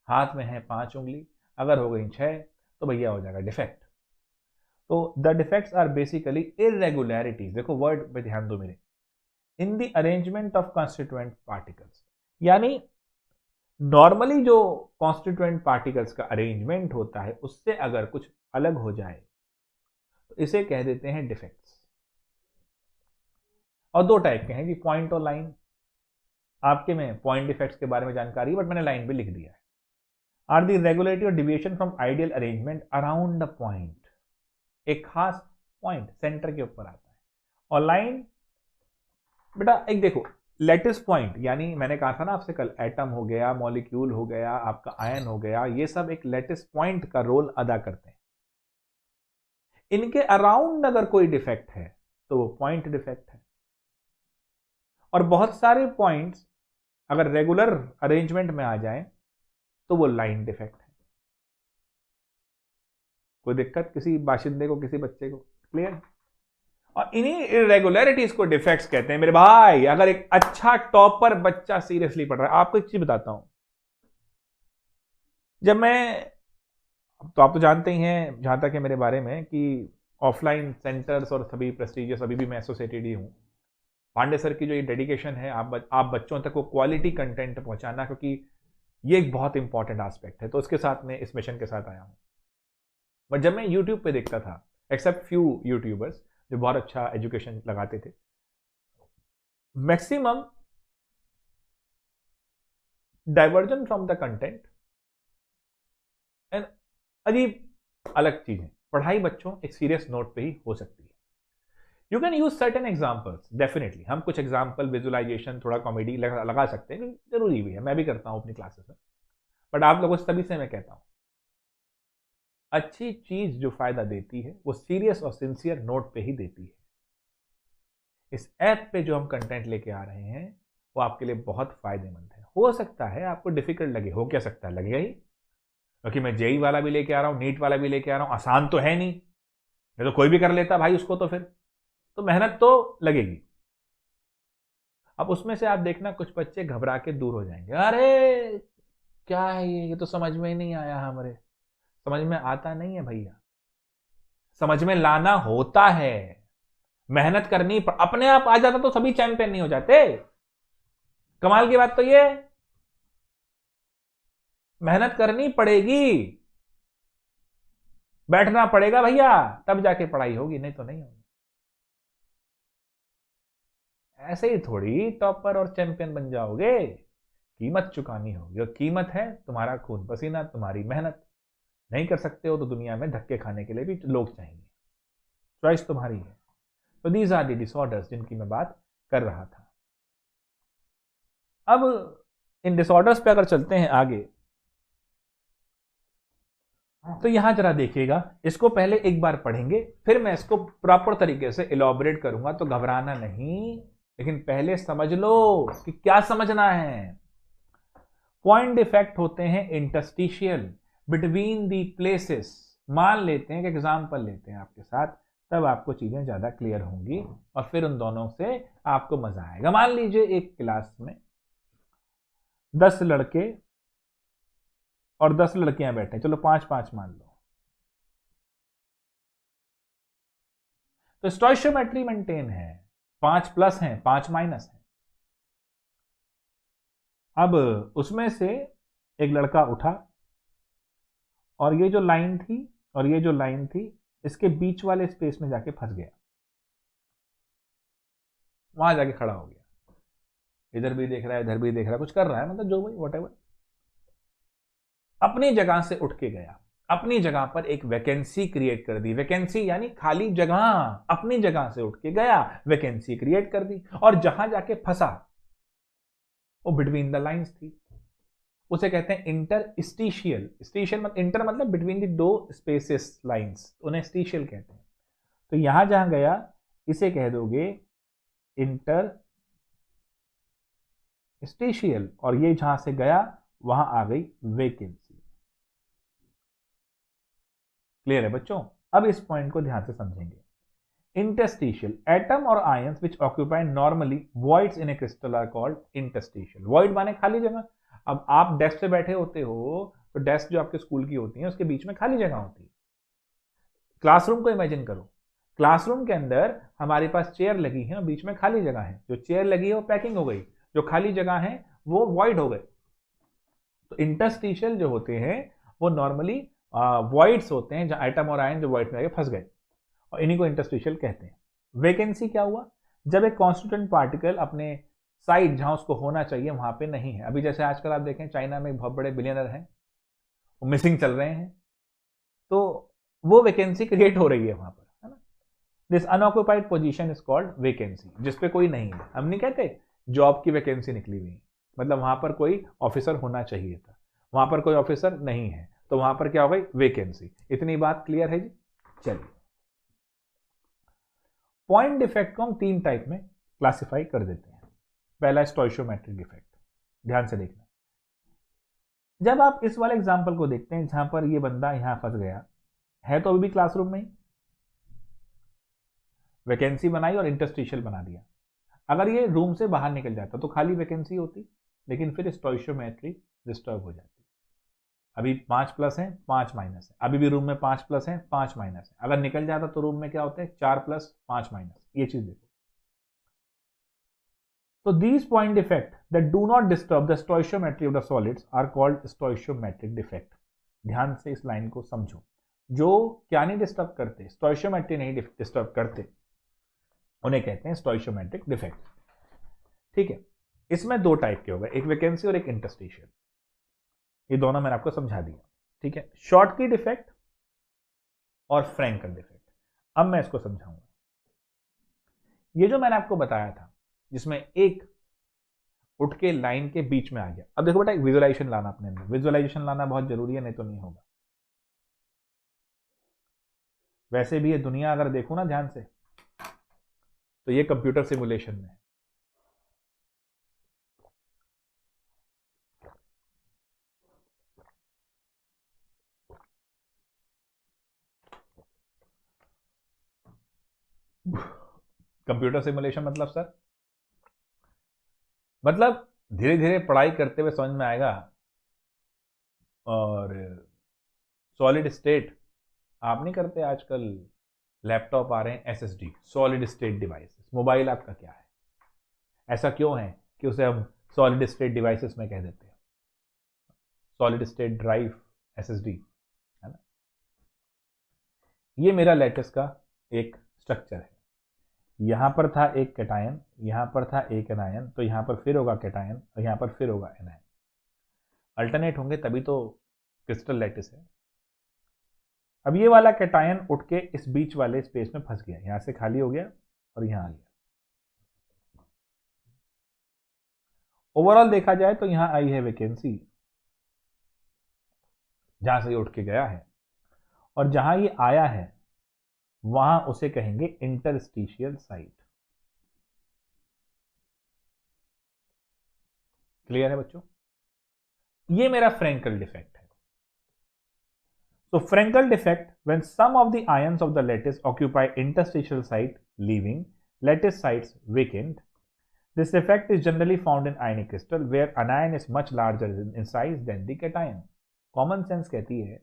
हाथ में है 5 उंगली, अगर हो गई 6 तो भैया हो जाएगा डिफेक्ट। तो the defects are basically irregularities, देखो वर्ड पे ध्यान दो मेरे, in the arrangement of constituent particles. यानी नॉर्मली जो कॉन्स्टिट्यूएंट पार्टिकल्स का अरेंजमेंट होता है उससे अगर कुछ अलग हो जाए तो इसे कह देते हैं डिफेक्ट्स। और 2 टाइप के हैं जी, पॉइंट और लाइन। आपके में पॉइंट डिफेक्ट्स के बारे में जानकारी, बट मैंने लाइन भी लिख दिया है। आर द इरेगुलरिटी और deviation from ideal arrangement around the point, एक खास पॉइंट सेंटर के ऊपर आता है। और लाइन बेटा एक देखो, लेटिस पॉइंट, यानी मैंने कहा था ना आपसे कल, एटम हो गया, मॉलिक्यूल हो गया, आपका आयन हो गया, ये सब एक लेटिस पॉइंट का रोल अदा करते हैं। इनके अराउंड अगर कोई डिफेक्ट है तो वो पॉइंट डिफेक्ट है। और बहुत सारे पॉइंट्स अगर रेगुलर अरेंजमेंट में आ जाएं तो वो लाइन डिफेक्ट है। कोई दिक्कत किसी बाशिंदे को, किसी बच्चे को? क्लियर? और इन्हीं इरेगुलरिटीज को डिफेक्ट्स कहते हैं मेरे भाई। अगर एक अच्छा टॉपर बच्चा सीरियसली पढ़ रहा है, आपको एक चीज बताता हूं, जब मैं, तो आप तो जानते ही हैं जहां तक है मेरे बारे में कि ऑफलाइन सेंटर्स और सभी प्रेस्टिजियस अभी भी मैं एसोसिएटेड ही हूं। पांडे सर की जो ये डेडिकेशन है, आप बच्चों तक वो क्वालिटी कंटेंट पहुंचाना, क्योंकि ये एक बहुत इंपॉर्टेंट एस्पेक्ट है, तो उसके साथ में इस मिशन के साथ आया हूं। बट जब मैं यूट्यूब पे देखता था, एक्सेप्ट फ्यू यूट्यूबर्स जो बहुत अच्छा एजुकेशन लगाते थे, maximum diversion from the content and अजीब अलग चीजें। पढ़ाई बच्चों एक सीरियस नोट पे ही हो सकती है। You can use certain examples, definitely हम कुछ एग्जाम्पल, विजुअलाइजेशन, थोड़ा कॉमेडी लगा सकते हैं, जरूरी भी है, मैं भी करता हूं अपनी क्लासेस में। बट आप लोगों से तभी से मैं कहता हूं, अच्छी चीज जो फायदा देती है वो सीरियस और सिंसियर नोट पे ही देती है। इस ऐप पे जो हम कंटेंट लेके आ रहे हैं वो आपके लिए बहुत फायदेमंद है। हो सकता है आपको डिफिकल्ट लगे, हो क्या सकता है, लगेगा ही, क्योंकि मैं जेई वाला भी लेके आ रहा हूं, नीट वाला भी लेके आ रहा हूं, आसान तो है नहीं, ये तो कोई भी कर लेता भाई उसको, तो फिर तो मेहनत तो लगेगी। अब उसमें से आप देखना कुछ बच्चे घबरा के दूर हो जाएंगे, अरे क्या है ये तो समझ में ही नहीं आया, हमारे समझ में आता नहीं है भैया, समझ में लाना होता है, मेहनत करनी अपने आप आ जाता तो सभी चैंपियन नहीं हो जाते। कमाल की बात तो ये, मेहनत करनी पड़ेगी, बैठना पड़ेगा भैया, तब जाके पढ़ाई होगी, नहीं तो नहीं होगी। ऐसे ही थोड़ी टॉपर और चैंपियन बन जाओगे, कीमत चुकानी होगी, और कीमत है तुम्हारा खून पसीना, तुम्हारी मेहनत। नहीं कर सकते हो तो दुनिया में धक्के खाने के लिए भी लोग चाहिए, चॉइस तुम्हारी है। तो दीज आर दी डिसऑर्डर्स जिनकी मैं बात कर रहा था। अब इन डिसऑर्डर्स पे अगर चलते हैं आगे, तो यहां जरा देखिएगा, इसको पहले एक बार पढ़ेंगे, फिर मैं इसको प्रॉपर तरीके से इलॉबरेट करूंगा, तो घबराना नहीं, लेकिन पहले समझ लो कि क्या समझना है। पॉइंट डिफेक्ट होते हैं इंटरस्टिशियल बिटवीन दी प्लेसेस। मान लेते हैं कि एग्जाम्पल लेते हैं आपके साथ, तब आपको चीजें ज्यादा क्लियर होंगी और फिर उन दोनों से आपको मजा आएगा। मान लीजिए एक क्लास में 10 लड़के और 10 लड़कियां बैठे, चलो 5-5 मान लो, तो स्टोइशियोमेट्री मेंटेन है, 5 प्लस है 5 माइनस है। अब उसमें से एक लड़का उठा और ये जो लाइन थी और ये जो लाइन थी, इसके बीच वाले स्पेस में जाके फंस गया, वहां जाके खड़ा हो गया, इधर भी देख रहा है इधर भी देख रहा है, कुछ कर रहा है, मतलब जो भाई वॉटेवर, अपनी जगह से उठ के गया, अपनी जगह पर एक वैकेंसी क्रिएट कर दी, वैकेंसी यानी खाली जगह, अपनी जगह से उठ के गया, वैकेंसी क्रिएट कर दी, और जहां जाके फंसा वो बिटवीन द लाइंस थी, उसे कहते हैं इंटरस्टिशियल। स्टिशियल मतलब इंटर मतलब बिटवीन द दो स्पेसेस लाइंस, उन्हें स्टिशियल कहते हैं। तो यहां जहां गया इसे कह दोगे इंटरस्टिशियल, और ये जहां से गया वहां आ गई वैकेंसी। क्लियर है बच्चों? अब इस पॉइंट को ध्यान से समझेंगे। इंटरस्टिशियल, एटम और ions which occupy normally voids in a crystal are called interstitial. Void माने खाली जगह। अब आप डेस्क पे बैठे होते हो, तो डेस्क जो आपके स्कूल की होती है उसके बीच में खाली जगह होती है। क्लासरूम को इमेजिन करो, क्लासरूम के अंदर हमारे पास चेयर लगी है और बीच में खाली जगह है, जो चेयर लगी है वो पैकिंग हो गई, जो खाली जगह है वो वॉइड हो गए। तो इंटरस्टिशियल जो होते हैं वो नॉर्मली वॉइड्स होते हैं, जहां एटम और आयन जो वॉइड में आके फंस गए, और इन्हीं को इंटरस्टिशियल कहते हैं। वैकेंसी क्या हुआ? जब एक कॉन्स्टिट्यूएंट पार्टिकल अपने साइड जहां उसको होना चाहिए वहां पे नहीं है। अभी जैसे आजकल आप देखें चाइना में बहुत बड़े बिलियनर हैं, वो मिसिंग चल रहे हैं, तो वो वैकेंसी क्रिएट हो रही है वहां पर, है ना। This unoccupied position is called vacancy, जिसपे कोई नहीं है। हम नहीं कहते जॉब की वैकेंसी निकली हुई है, मतलब वहां पर कोई ऑफिसर होना चाहिए था, वहां पर कोई ऑफिसर नहीं है, तो वहां पर क्या हो गई? वैकेंसी। इतनी बात क्लियर है जी? चलिए, पॉइंट डिफेक्ट को हम 3 टाइप में क्लासिफाई कर देते हैं। पहला स्टोइशियोमेट्रिक डिफेक्ट, ध्यान से देखना। जब आप इस वाले एग्जांपल को देखते हैं जहां पर ये बंदा यहां फंस गया है, तो अभी भी क्लासरूम में ही वैकेंसी बनाई और इंटरस्टिशियल बना दिया। अगर ये रूम से बाहर निकल जाता तो खाली वैकेंसी होती, लेकिन फिर स्टोइशियोमेट्री डिस्टर्ब हो जाती। अभी 5 प्लस है 5 माइनस है, अभी भी रूम में 5 प्लस है 5 माइनस है, अगर निकल जाता तो रूम में क्या होता है? 4 प्लस 5 माइनस। ये चीज देखो। So these point defect that do not disturb the stoichiometry of the solids are called stoichiometric defect. ध्यान से इस लाइन को समझो, जो क्या नहीं डिस्टर्ब करते, स्टोइशियोमेट्री नहीं डिस्टर्ब करते, उन्हें कहते हैं स्टोइशियोमेट्रिक डिफेक्ट। ठीक है, इसमें 2 टाइप के हो गए, एक वैकेंसी और एक इंटरस्टिशियल। ये दोनों मैंने आपको समझा दिया। ठीक है, शॉर्ट की डिफेक्ट और फ्रैंकल डिफेक्ट। अब मैं इसको समझाऊंगा। ये जो मैंने आपको बताया था, जिसमें एक उठ के लाइन के बीच में आ गया। अब देखो बेटा, एक विजुअलाइजेशन लाना अपने अंदर, विजुअलाइजेशन लाना बहुत जरूरी है, नहीं तो नहीं होगा। वैसे भी ये दुनिया अगर देखो ना ध्यान से, तो ये कंप्यूटर सिमुलेशन में है। कंप्यूटर सिमुलेशन मतलब सर, मतलब धीरे धीरे पढ़ाई करते हुए समझ में आएगा। और सॉलिड स्टेट आप नहीं करते आजकल, लैपटॉप आ रहे हैं SSD, solid state devices. Mobile आपका क्या है? ऐसा क्यों है कि उसे हम सॉलिड स्टेट डिवाइसेस में कह देते हैं? सॉलिड स्टेट ड्राइव, एसएसडी, है ना। ये मेरा लैटिस का एक स्ट्रक्चर है। यहां पर था एक कैटायन, यहां पर था एक एनायन, तो यहां पर फिर होगा कैटायन और यहां पर फिर होगा एनायन। अल्टरनेट होंगे तभी तो क्रिस्टल लैटिस है। अब ये वाला कैटायन उठ के इस बीच वाले स्पेस में फंस गया, यहां से खाली हो गया और यहां आ गया। ओवरऑल देखा जाए तो यहां आई है वैकेंसी, जहां से ये उठ के गया है, और जहां ये आया है वहां उसे कहेंगे इंटरस्टिशियल साइट। क्लियर है बच्चों? ये मेरा फ्रेंकल डिफेक्ट है। So Frenkel defect, when some of the ions of the lattice occupy interstitial site, leaving lattice sites vacant. This effect is generally found in ionic crystal where anion is much larger in size than the cation. Common sense कहती है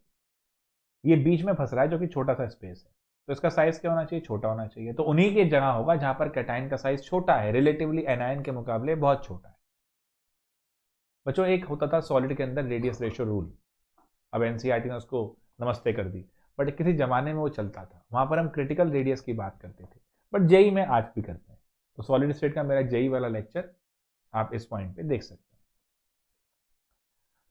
ये बीच में फंस रहा है जो कि छोटा सा स्पेस है, तो इसका साइज क्या होना चाहिए? छोटा होना चाहिए। तो उन्हीं की जगह होगा जहां पर कैटायन का साइज छोटा है, रिलेटिवली एनायन के मुकाबले बहुत छोटा है। बच्चों एक होता था सॉलिड के अंदर रेडियस रेशियो रूल, अब एनसीईआरटी ने उसको नमस्ते कर दी, बट किसी जमाने में वो चलता था। वहां पर हम क्रिटिकल रेडियस की बात करते थे, बट जेई में आज भी करते हैं। तो सॉलिड स्टेट का मेरा जेई वाला लेक्चर आप इस पॉइंट पे देख सकते हैं।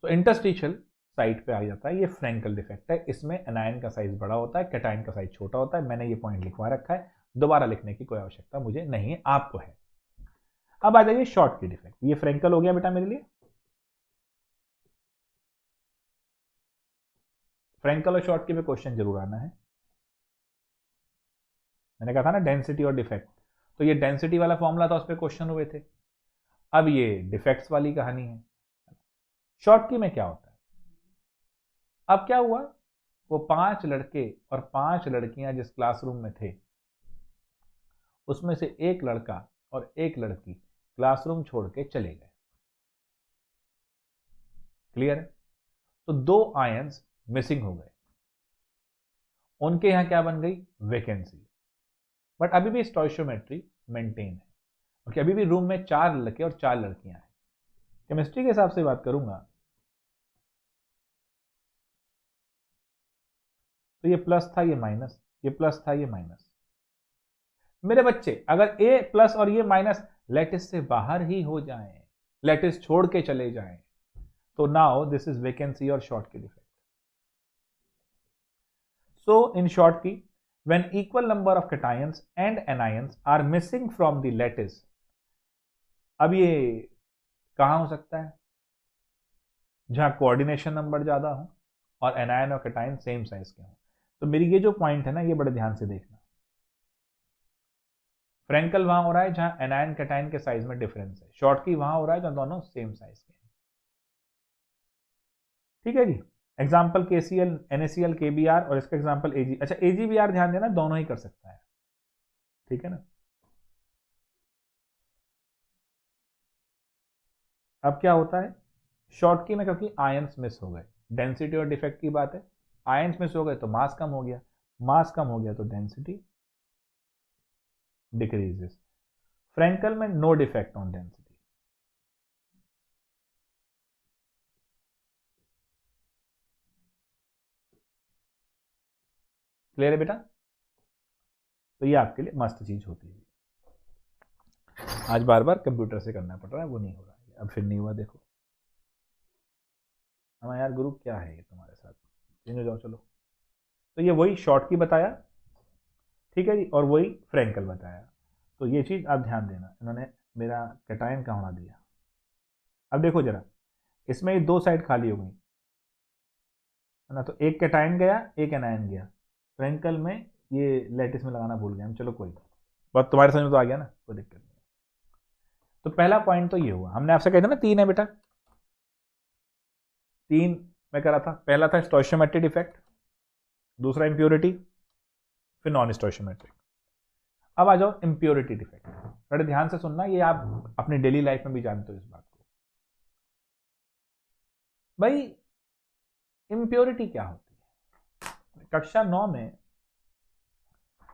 तो इंटरस्टिशियल साइट पे आ जाता है, ये फ्रेंकल डिफेक्ट है। इसमें एनायन का साइज बड़ा होता है, कैटायन का साइज छोटा होता है। मैंने ये पॉइंट लिखवा रखा है, दोबारा लिखने की कोई आवश्यकता मुझे नहीं है, आपको है। अब आ जाइए शॉर्ट की डिफेक्ट। ये फ्रेंकल हो गया बेटा मेरे लिए। फ्रेंकल और शॉर्ट की भी क्वेश्चन जरूर आना है। मैंने कहा था ना डेंसिटी और डिफेक्ट, तो ये डेंसिटी वाला फॉर्मूला था, उस पर क्वेश्चन हुए थे। अब ये डिफेक्ट्स वाली कहानी है। शॉर्ट की में क्या होता है? अब क्या हुआ, वो 5 लड़के और 5 लड़कियां जिस क्लासरूम में थे, उसमें से एक लड़का और एक लड़की क्लासरूम छोड़ के चले गए। क्लियर है? तो 2 आयंस मिसिंग हो गए, उनके यहां क्या बन गई? वैकेंसी। बट अभी भी स्टोइशियोमेट्री मेंटेन है, क्योंकि अभी भी रूम में 4 लड़के और 4 लड़कियां हैं। केमिस्ट्री के हिसाब से बात करूंगा तो ये प्लस था, ये माइनस, ये प्लस था, ये माइनस। मेरे बच्चे अगर ए प्लस और ये माइनस लैटिस से बाहर ही हो जाएं, लैटिस छोड़ के चले जाएं, तो नाउ दिस इज वैकेंसी और शॉर्ट की डिफेक्ट। सो इन शॉर्ट की, when equal number of cations and anions are missing from the lattice, अब ये कहां हो सकता है? जहां कोऑर्डिनेशन नंबर ज्यादा हो और एनायन और कैटायन सेम साइज के हो। तो मेरी ये जो पॉइंट है ना, ये बड़े ध्यान से देखना। फ्रेंकल वहां हो रहा है जहां एनायन कैटायन के साइज में डिफरेंस है, शॉर्ट की वहां हो रहा है जहां दोनों सेम साइज के हैं। ठीक है जी। एग्जाम्पल केसीएल, एनएसीएल, केबीआर, और इसका एग्जाम्पल एजी। अच्छा एजीबीआर ध्यान देना, दोनों ही कर सकता है, ठीक है ना। अब क्या होता है शॉर्ट की में, क्योंकि आयंस मिस हो गए, डेंसिटी और डिफेक्ट की बात है, आयंस मिस हो गए तो मास कम हो गया, मास कम हो गया तो डेंसिटी डिक्रीजेस। फ्रेंकल में no defect on density. Clear है बेटा? तो ये आपके लिए मस्त चीज होती है। आज बार बार कंप्यूटर से करना पड़ रहा है, वो नहीं हो रहा है, अब फिर नहीं हुआ। देखो हमारा यार गुरु क्या है ये तुम्हारे साथ, चेंज हो जाओ चलो। तो ये वही शॉर्ट की बताया, ठीक है जी, और वही फ्रेंकल बताया। तो ये चीज आप ध्यान देना, इन्होंने मेरा कैटायन का होना दिया। अब देखो जरा, इसमें ये 2 साइड खाली हो गई है ना, तो एक कैटायन गया, एक एनायन गया। फ्रेंकल में ये लैटिस में लगाना भूल गए हम, चलो कोई नहीं। बात तुम्हारे समझ में तो आ गया ना, कोई दिक्कत नहीं। तो पहला पॉइंट तो ये हुआ, हमने आपसे कहा था ना 3 है बेटा, 3 मैं करा था। पहला था स्टोइशियोमेट्रिक डिफेक्ट, दूसरा इंप्योरिटी, फिर नॉन स्टोइशियोमेट्रिक। अब आ जाओ इंप्योरिटी डिफेक्ट। बड़े ध्यान से सुनना, ये आप अपनी डेली लाइफ में भी जानते हो इस बात को। भाई इंप्योरिटी क्या होती है? कक्षा 9 में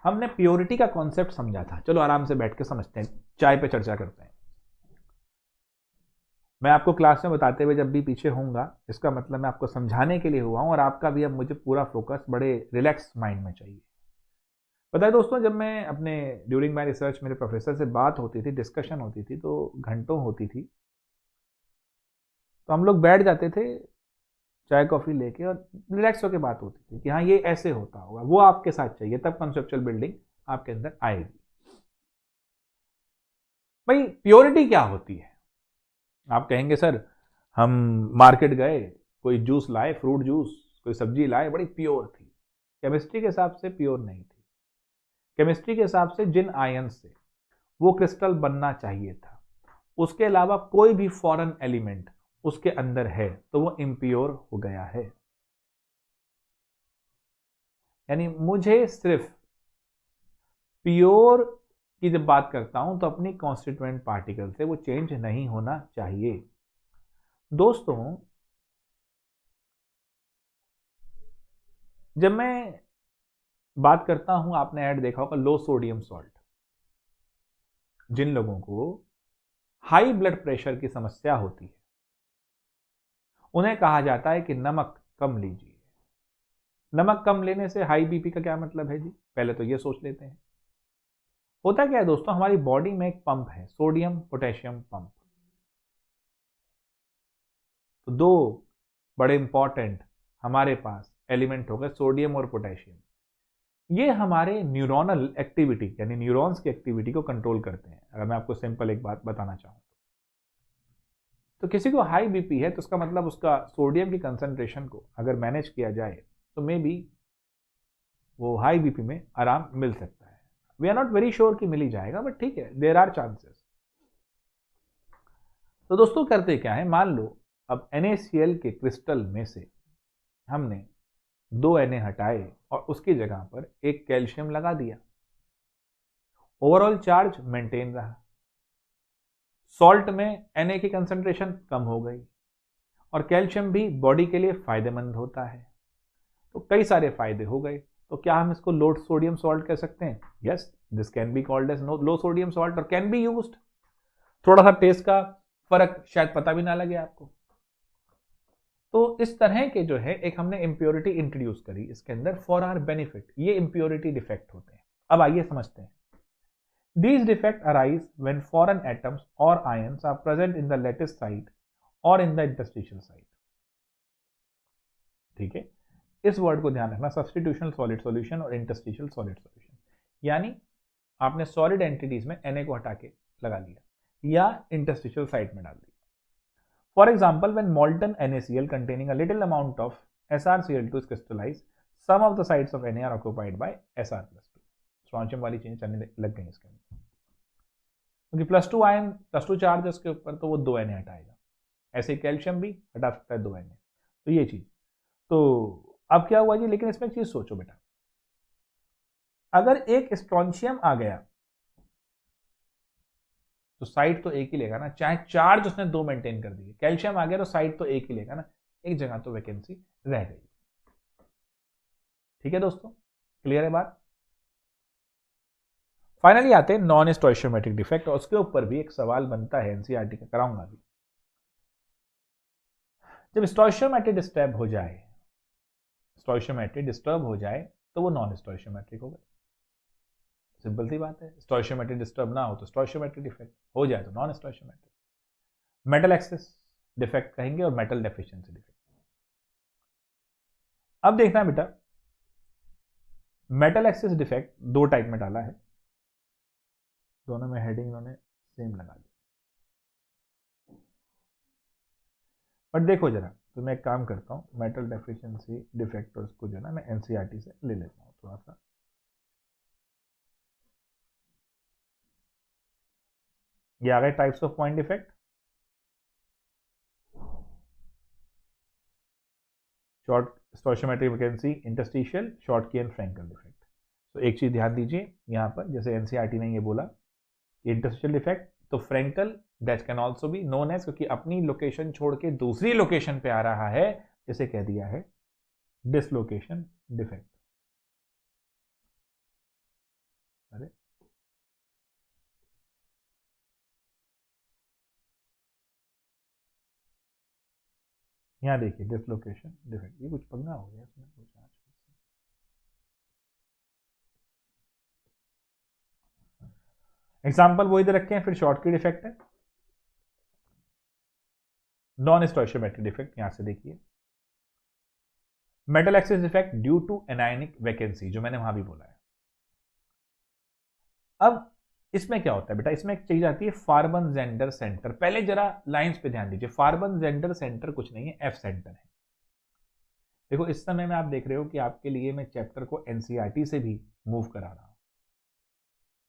हमने प्योरिटी का कॉन्सेप्ट समझा था। चलो आराम से बैठ के समझते हैं, चाय पे चर्चा करते हैं। मैं आपको क्लास में बताते हुए जब भी पीछे होऊंगा, इसका मतलब मैं आपको समझाने के लिए हुआ हूं, और आपका भी अब मुझे पूरा फोकस बड़े रिलैक्स माइंड में चाहिए। पता है दोस्तों, जब मैं अपने ड्यूरिंग माय रिसर्च मेरे प्रोफेसर से बात होती थी, डिस्कशन होती थी, तो घंटों होती थी, तो हम लोग बैठ जाते थे चाय कॉफ़ी लेके और रिलैक्स होकर बात होती थी कि हाँ ये ऐसे होता होगा, वो आपके साथ चाहिए, तब कॉन्सेप्चुअल बिल्डिंग आपके अंदर आएगी। भाई प्योरिटी क्या होती है? आप कहेंगे सर हम मार्केट गए, कोई जूस लाए, फ्रूट जूस, कोई सब्जी लाए, बड़ी प्योर थी। केमिस्ट्री के हिसाब से प्योर नहीं थी। केमिस्ट्री के हिसाब से जिन आयन से वो क्रिस्टल बनना चाहिए था, उसके अलावा कोई भी फॉरेन एलिमेंट उसके अंदर है तो वो इम्प्योर हो गया है। यानी मुझे सिर्फ प्योर की जब बात करता हूं तो अपनी कॉन्स्टिट्यूएंट पार्टिकल से वो चेंज नहीं होना चाहिए। दोस्तों जब मैं बात करता हूं, आपने ऐड देखा होगा लो सोडियम सॉल्ट, जिन लोगों को हाई ब्लड प्रेशर की समस्या होती है उन्हें कहा जाता है कि नमक कम लीजिए। नमक कम लेने से हाई बीपी का क्या मतलब है जी? पहले तो ये सोच लेते हैं। होता क्या है दोस्तों, हमारी बॉडी में एक पंप है, सोडियम पोटेशियम पंप। तो दो बड़े इंपॉर्टेंट हमारे पास एलिमेंट हो गए, सोडियम और पोटेशियम। ये हमारे न्यूरोनल एक्टिविटी यानी न्यूरॉन्स की एक्टिविटी को कंट्रोल करते हैं। अगर मैं आपको सिंपल एक बात बताना चाहूँ तो किसी को हाई बीपी है तो उसका मतलब उसका सोडियम की कंसंट्रेशन को अगर मैनेज किया जाए तो मे बी वो हाई बीपी में आराम मिल सकता है। We are not very sure कि मिल ही जाएगा, बट ठीक है, देयर आर चांसेस। तो दोस्तों करते क्या है, मान लो अब NaCl के क्रिस्टल में से हमने 2 Na हटाए और उसकी जगह पर एक कैल्शियम लगा दिया। ओवरऑल चार्ज मेंटेन रहा, सॉल्ट में Na की कंसंट्रेशन कम हो गई और कैल्शियम भी बॉडी के लिए फायदेमंद होता है। तो कई सारे फायदे हो गए। तो क्या हम इसको लो सोडियम सॉल्ट कह सकते हैं? Yes, this can be called as low sodium salt और कैन बी यूज्ड। थोड़ा सा टेस्ट का फर्क शायद पता भी ना लगे आपको। तो इस तरह के जो है एक हमने इंप्योरिटी इंट्रोड्यूस करी इसके अंदर फॉर आवर बेनिफिट। ये इंप्योरिटी डिफेक्ट होते हैं। अब आइए समझते हैं। These defects arise when foreign atoms or ions are present in the lattice site or in the interstitial site। ठीक है, इस वर्ड को ध्यान रखना, सब्स्टिट्यूशनल सॉलिड सॉल्यूशन और इंटरस्टिशियल सॉलिड सॉल्यूशन। यानी आपने सॉलिड एंटिटीज में Na को हटा के लगा लिया या इंटरस्टिशियल साइट में डाल दिया। For example when molten NaCl containing a little amount of SrCl2 is crystallized, some of the sites of Na are occupied by Sr+2। Strontium वाली चीजें चलने लग गई इसके अंदर, क्योंकि +2 आयन +2 चार्ज है उसके ऊपर, तो वो 2 Na हटाएगा। ऐसे कैल्शियम भी हटा सकता है 2 Na। तो ये चीज, तो अब क्या हुआ जी, लेकिन इसमें एक चीज सोचो बेटा, अगर एक स्ट्रॉन्शियम आ गया तो साइड तो एक ही लेगा ना, चाहे चार्ज उसने 2 मेंटेन कर दिए। कैल्शियम आ गया तो साइड तो एक ही लेगा ना, एक जगह तो वैकेंसी रह गई। ठीक है दोस्तों, क्लियर है बात? फाइनली आते हैं नॉन स्टोइशियोमेट्रिक डिफेक्ट, और उसके ऊपर भी एक सवाल बनता है, एनसीईआरटी का कराऊंगा भी। जब स्टोइशियोमेट्री डिस्टर्ब हो जाए, स्टोइशियोमेट्री डिस्टर्ब हो जाए तो वो नॉन स्टोइशियोमेट्रिक हो गए। सिंपल सी बात है, स्टोइशियोमेट्री डिस्टर्ब ना हो तो स्टोइशियोमेट्रिक डिफेक्ट, हो जाए तो नॉन स्टोइशियोमेट्रिक। मेटल एक्सेस डिफेक्ट कहेंगे और मेटल डेफिशिएंसी डिफेक्ट। अब देखना बेटा, मेटल एक्सेस डिफेक्ट 2 टाइप में डाला है, दोनों में हेडिंग इन्होंने सेम लगा दी। बट देखो जरा, तो मैं एक काम करता हूँ, मेटल डेफिशिएंसी डिफेक्ट और उसको जो है ना मैं एनसीईआरटी से ले लेता हूँ थोड़ा सा। ये आ गए types of point defect. Short stoichiometric vacancy, interstitial, Schottky and Frenkel defect. तो एक चीज ध्यान दीजिए यहां पर, जैसे एनसीईआरटी ने ये बोला इंटरस्टिशियल डिफेक्ट, तो Frenkel that can also be known as, क्योंकि अपनी लोकेशन छोड़ के दूसरी लोकेशन पे आ रहा है, इसे कह दिया है डिसलोकेशन डिफेक्ट। अरे यहां देखिए डिसलोकेशन डिफेक्ट, ये कुछ पंगा हो गया इसमें कुछ आज। एग्जाम्पल वो इधर रखे हैं, फिर शॉर्टकी डिफेक्ट है, नॉन स्टोइशियोमेट्रिक डिफेक्ट यहां से देखिए, metal excess defect due to anionic vacancy, जो मैंने वहां भी बोला है। अब इसमें क्या होता है बेटा, इसमें एक चीज आती है फार्बन जेंडर सेंटर। पहले जरा लाइंस पे ध्यान दीजिए, फार्बन जेंडर सेंटर कुछ नहीं है, एफ सेंटर है। देखो इस समय में आप देख रहे हो कि आपके लिए मैं चैप्टर को एनसीईआरटी से भी मूव करा रहा हूं,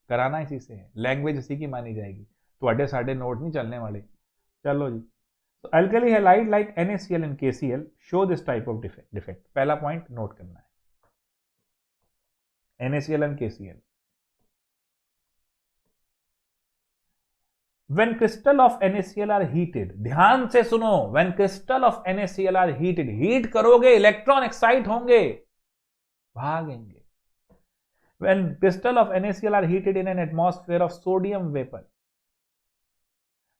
कराना इसी से है, लैंग्वेज इसी की मानी जाएगी, तो साढ़े नोट नहीं चलने वाले। चलो जी, तो alkali halide like NaCl and KCl show this type of defect. पहला पॉइंट नोट करना है, NaCl and KCl। When crystal of NaCl are heated, ध्यान से सुनो, when crystal of NaCl are heated, heat करोगे इलेक्ट्रॉन एक्साइट होंगे, भागेंगे। When crystal of NaCl are heated in an atmosphere of sodium vapor,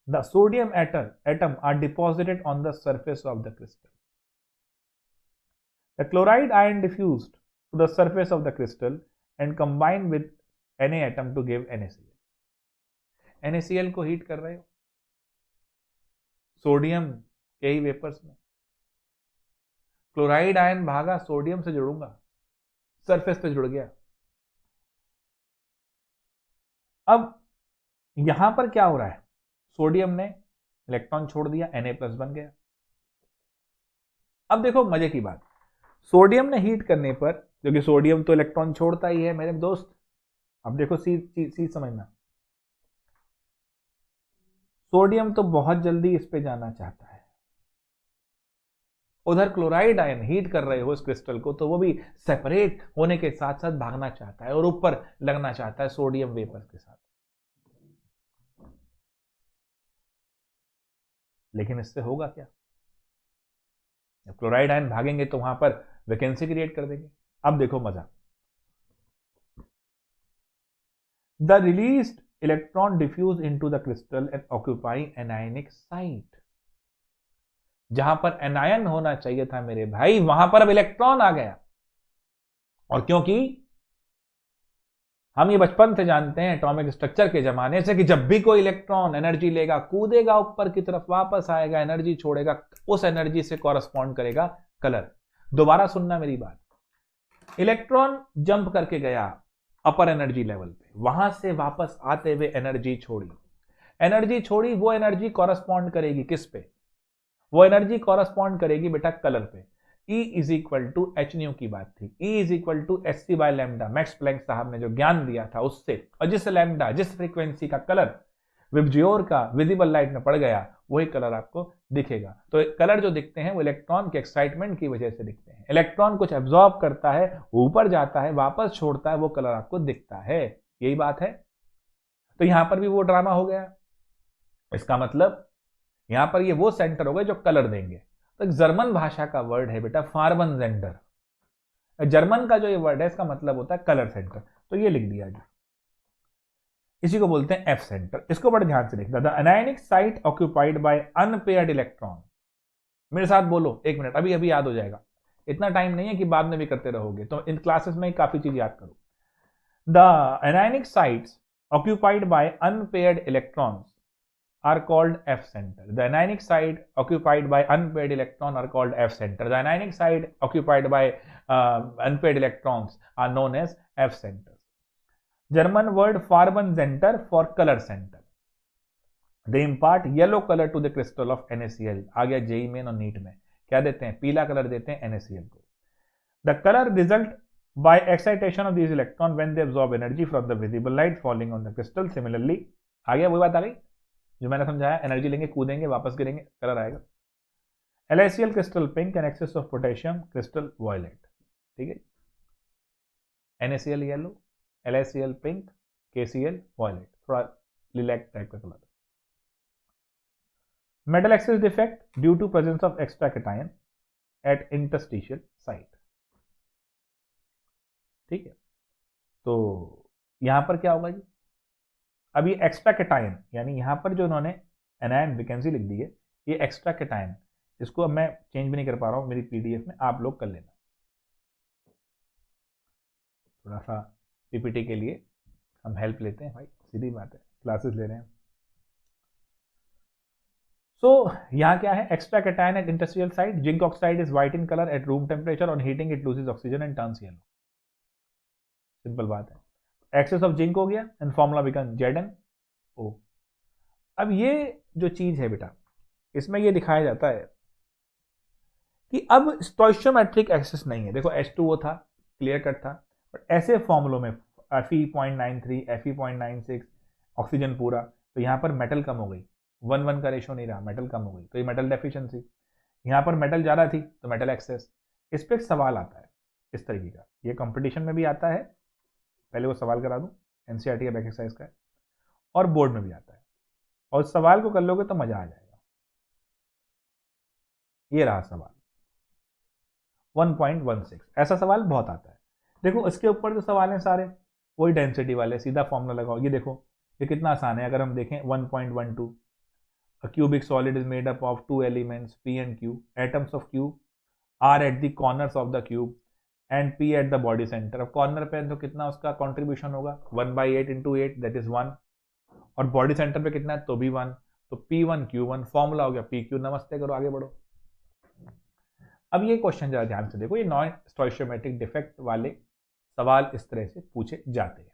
the sodium atom are deposited on the surface of the crystal. The chloride ion diffused to the surface of the crystal and combined with Na atom to give NaCl. NaCl को heat कर रहे हो sodium के ही vapours में, chloride ion भागा, sodium से जुड़ूंगा, surface पे जुड़ गया। अब यहां पर क्या हो रहा है, सोडियम ने इलेक्ट्रॉन छोड़ दिया, Na+ बन गया। अब देखो मजे की बात, सोडियम ने हीट करने पर, क्योंकि सोडियम तो इलेक्ट्रॉन छोड़ता ही है मेरे दोस्त, अब देखो सी समझना, सोडियम तो बहुत जल्दी इस पे जाना चाहता है, उधर क्लोराइड आयन हीट कर रहे हो इस क्रिस्टल को, तो वो भी सेपरेट होने के साथ साथ भागना चाहता है और ऊपर लगना चाहता है सोडियम वेपर के साथ। लेकिन इससे होगा क्या, जब क्लोराइड आयन भागेंगे तो वहां पर वैकेंसी क्रिएट कर देंगे। अब देखो मजा, the released electron diffuse into the crystal and occupying anionic site. जहां पर एनायन होना चाहिए था मेरे भाई, वहां पर अब इलेक्ट्रॉन आ गया। और क्योंकि हम ये बचपन से जानते हैं एटॉमिक स्ट्रक्चर के जमाने से कि जब भी कोई इलेक्ट्रॉन एनर्जी लेगा, कूदेगा ऊपर की तरफ, वापस आएगा, एनर्जी छोड़ेगा, उस एनर्जी से कॉरस्पॉन्ड करेगा कलर। दोबारा सुनना मेरी बात, इलेक्ट्रॉन जंप करके गया अपर एनर्जी लेवल पे, वहां से वापस आते हुए एनर्जी छोड़ी, वो एनर्जी कॉरस्पॉन्ड करेगी किस पे, वो एनर्जी कॉरस्पॉन्ड करेगी बेटा कलर पे। E is equal to h nu की बात थी, E is equal to h by lambda, Max Planck साहब ने जो ज्ञान दिया था उससे, और जिस लैम्डा जिस फ्रीक्वेंसी का कलर विबजियोर का विजिबल लाइट में पड़ गया, वही कलर आपको दिखेगा। तो कलर जो दिखते हैं वो इलेक्ट्रॉन के एक्साइटमेंट की वजह से दिखते हैं। इलेक्ट्रॉन कुछ एब्जॉर्ब करता है, ऊपर जाता है, वापस छोड़ता है, वो कलर आपको दिखता है, यही बात है। तो यहां पर भी वो ड्रामा हो गया, इसका मतलब यहां पर ये वो सेंटर हो गए जो कलर देंगे। तो एक जर्मन भाषा का वर्ड है बेटा फार्बन जेंडर, जर्मन का जो ये वर्ड है इसका मतलब होता है कलर सेंटर, तो ये लिख दिया जी, इसी को बोलते हैं एफ सेंटर। इसको बड़े ध्यान से देखना, the anionic site occupied by unpaired electron. मेरे साथ बोलो एक मिनट, अभी अभी याद हो जाएगा, इतना टाइम नहीं है कि बाद में भी करते रहोगे, तो इन क्लासेस में काफी चीज याद करो। The anionic sites occupied bye unpaired electrons are called F center. The anionic site occupied by unpaired electron are called F center. The anionic site occupied by unpaired electrons are known as F centers. German word Farben center for color center. They impart yellow color to the crystal of NaCl. आ गया JEE में और NEET में क्या देते हैं, पीला colour देते हैं NaCl को। The color result by excitation of these electrons when they absorb energy from the visible light falling on the crystal. Similarly, आ गया वही बात आ गई, जो मैंने समझाया, एनर्जी लेंगे, कूदेंगे, वापस गिरेंगे, कलर आएगा। LaCl crystal pink and excess of potassium crystal violet, ठीक है। NaCl yellow, LaCl pink, KCl violet, थोड़ा लिलैक टाइप का colour. Metal excess defect due to presence of extra cation at interstitial site, ठीक है। तो यहां पर क्या होगा जी, अब ये एक्स्ट्रा कैटायन, यानी यहां पर जो उन्होंने एनायन वैकेंसी लिख दी है, ये एक्स्ट्रा कैटायन, इसको अब मैं चेंज भी नहीं कर पा रहा हूं मेरी PDF में, आप लोग कर लेना। थोड़ा सा PPT के लिए हम हेल्प लेते हैं भाई, सीधी बात है, क्लासेस ले रहे हैं। सो यहाँ क्या है, extra cation at industrial site, zinc oxide is white in colour at room temperature, on heating it loses oxygen and turns yellow. Simple बात है। एक्सेस ऑफ जिंक हो गया एंड फॉर्मूला बिकम ZnO। अब ये जो चीज है बेटा, इसमें ये दिखाया जाता है कि अब स्टोइशियोमेट्रिक एक्सेस नहीं है। देखो H2O था, क्लियर कट था, बट ऐसे फॉर्मूलों में Fe.93, Fe.96, ऑक्सीजन पूरा, तो यहाँ पर मेटल कम हो गई, 1:1 का रेशो नहीं रहा, मेटल कम हो गई, तो ये मेटल डेफिशिएंसी। यहाँ पर मेटल ज़्यादा थी तो मेटल एक्सेस। इस पर एक सवाल आता है इस तरीके का, ये कंपटीशन में भी आता है, पहले वो सवाल करा दूं, NCERT का बैक एक्सरसाइज का है, और बोर्ड में भी आता है, और सवाल को कर लोगे तो मजा आ जाएगा। ये रहा सवाल 1.16, ऐसा सवाल बहुत आता है। देखो इसके ऊपर जो सवाल हैं सारे वही डेंसिटी वाले, सीधा फॉर्मूला लगाओ। ये देखो ये कितना आसान है, अगर हम देखें 1.12, a cubic solid is made up of 2 elements P and Q, atoms of Q are at the corners of the cube and P at the body center। अब कॉर्नर पे तो कितना उसका कंट्रीब्यूशन होगा, 1/8 into 8 that is 1, और body centre पे कितना है तो भी 1, तो P1 Q1, फॉर्मूला हो गया PQ। नमस्ते करो, आगे बढ़ो। अब ये क्वेश्चन जरा ध्यान से देखो, ये नॉन स्टोइशियोमेट्रिक डिफेक्ट वाले सवाल इस तरह से पूछे जाते हैं,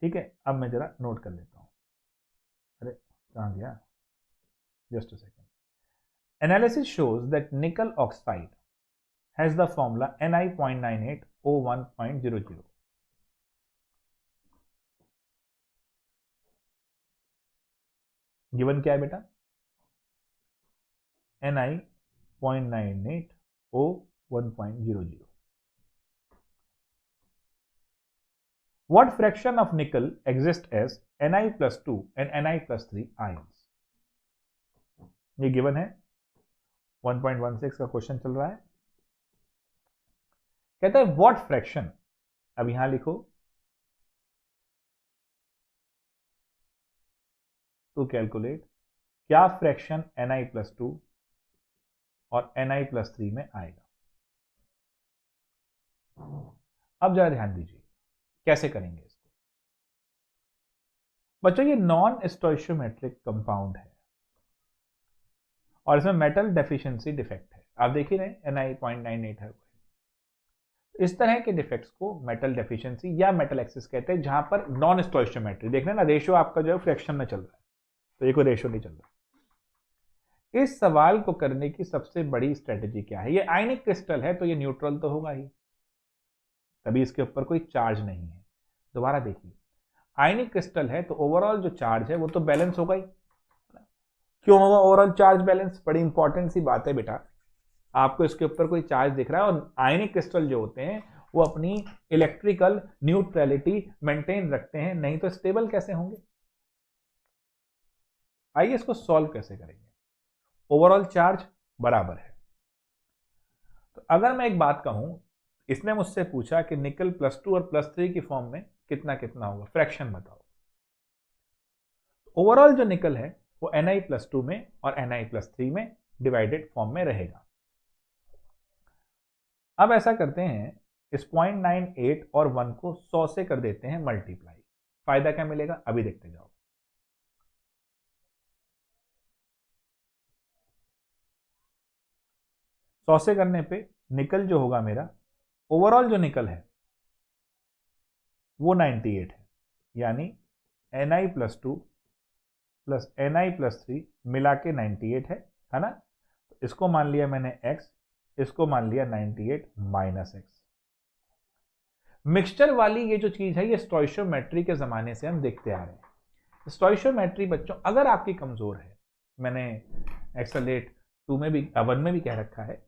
ठीक है। अब मैं जरा नोट कर लेता हूं, अरे कहां गया, just a second. Analysis shows that nickel oxide has the formula Ni.98O1.00। Given क्या है बेटा, Ni.98O1.00। What fraction of nickel exists as Ni+2 and Ni+3 ions? ये गिवन है, 1.16 का क्वेश्चन चल रहा है। कहता है व्हाट फ्रैक्शन, अब यहां लिखो टू कैलकुलेट, क्या फ्रैक्शन Ni+2 और Ni+3 में आएगा। अब जरा ध्यान दीजिए कैसे करेंगे इसको। बच्चों ये नॉन स्टोइशियोमेट्रिक कंपाउंड है और इसमें मेटल डेफिशिएंसी डिफेक्ट है, आप देख ही रहे हैं Ni.98 है। इस तरह के डिफेक्ट्स को मेटल डेफिशिएंसी या मेटल एक्सेस कहते हैं, जहां पर नॉन स्टोइशियोमेट्रिक, देख रहे हैं ना रेशियो आपका जो है फ्रैक्शन में चल रहा है, तो ये कोई रेशियो नहीं चल रहा। इस सवाल को करने की सबसे बड़ी स्ट्रेटेजी क्या है, ये आयनिक क्रिस्टल है तो ये न्यूट्रल तो होगा ही, तभी इसके ऊपर कोई चार्ज नहीं है। दोबारा देखिए, आयनिक क्रिस्टल है तो ओवरऑल जो चार्ज है वो तो बैलेंस होगा ही। क्यों होगा ओवरऑल चार्ज बैलेंस, बड़ी इंपॉर्टेंट सी बात है बेटा। आपको इसके ऊपर कोई चार्ज दिख रहा है, और आयनिक क्रिस्टल जो होते हैं वो अपनी इलेक्ट्रिकल न्यूट्रलिटी मेंटेन रखते हैं, नहीं तो स्टेबल कैसे होंगे। आइए इसको सॉल्व कैसे करेंगे। ओवरऑल चार्ज बराबर है, तो अगर मैं एक बात कहूं, इसने मुझसे पूछा कि निकल +2 और +3 की फॉर्म में कितना कितना होगा, फ्रैक्शन बताओ। ओवरऑल जो निकल है वो Ni+2 में और Ni+3 में डिवाइडेड फॉर्म में रहेगा। अब ऐसा करते हैं, इस 0.98 और 1 को 100 से कर देते हैं मल्टीप्लाई, फायदा क्या मिलेगा अभी देखते जाओ। सौ से करने पे निकल जो होगा मेरा, ओवरऑल जो निकल है वो 98 है, यानी Ni+2 प्लस Ni+3 मिला के 98 है ना। तो इसको मान लिया मैंने x, इसको मान लिया 98 माइनस x। मिक्सचर वाली ये जो चीज है ये स्टोइशियोमेट्री के जमाने से हम देखते आ रहे हैं। स्टोइशियोमेट्री बच्चों अगर आपकी कमजोर है, मैंने एक्सेलेट 2 में भी 1 में भी कह रखा है,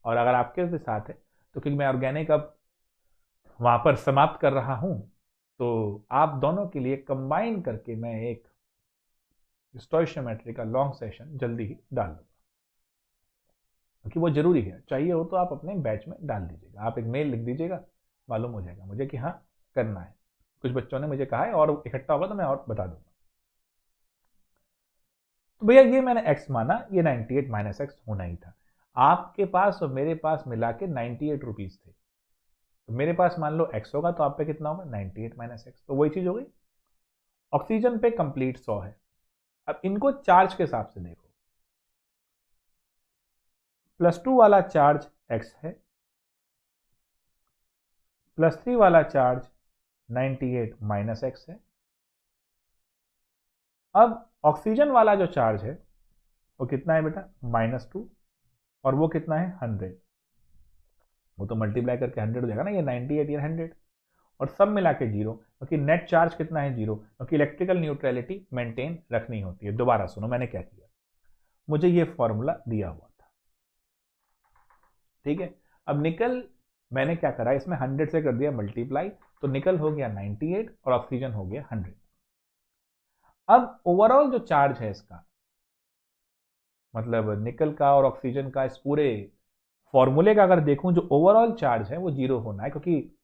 और अगर आपके भी साथ है तो क्योंकि मैं ऑर्गेनिक अब वहां पर समाप्त कर रहा हूं, तो आप दोनों के लिए कंबाइन करके मैं एक स्टोइशियोमेट्री का लॉन्ग सेशन जल्दी ही डाल दूंगा, क्योंकि वो जरूरी है। चाहिए हो तो आप अपने बैच में डाल दीजिएगा, आप एक मेल लिख दीजिएगा, मालूम हो जाएगा मुझे कि हाँ करना है। कुछ बच्चों ने मुझे कहा है और इकट्ठा होगा तो मैं और बता दूंगा। तो भैया ये मैंने x माना, ये 98 माइनस एक्स होना ही था। आपके पास और मेरे पास मिला के 98 रुपीज थे, तो मेरे पास मान लो x होगा तो आप पे कितना होगा 98 माइनस एक्स, तो वही चीज हो गई। ऑक्सीजन पे कंप्लीट 100 है। अब इनको चार्ज के हिसाब से देखो, +2 वाला चार्ज x है, +3 वाला चार्ज 98 माइनस एक्स है। अब ऑक्सीजन वाला जो चार्ज है वो कितना है बेटा -2, और वो कितना है 100, वो तो मल्टीप्लाई करके 100 हो जाएगा ना, ये 98 या 100, और सब मिला के 0, क्योंकि नेट चार्ज कितना है 0, क्योंकि इलेक्ट्रिकल न्यूट्रलिटी मेंटेन रखनी होती है। दोबारा सुनो मैंने क्या किया, मुझे ये फॉर्मूला दिया हुआ था, ठीक है। अब निकल मैंने क्या करा, इसमें 100 से कर दिया मल्टीप्लाई, तो निकल हो गया 98 और ऑक्सीजन हो गया 100। अब ओवरऑल जो चार्ज है इसका, मतलब निकल का और ऑक्सीजन का, इस पूरे फॉर्मूले का अगर देखूं, जो ओवरऑल चार्ज है वो 0 होना है, क्योंकि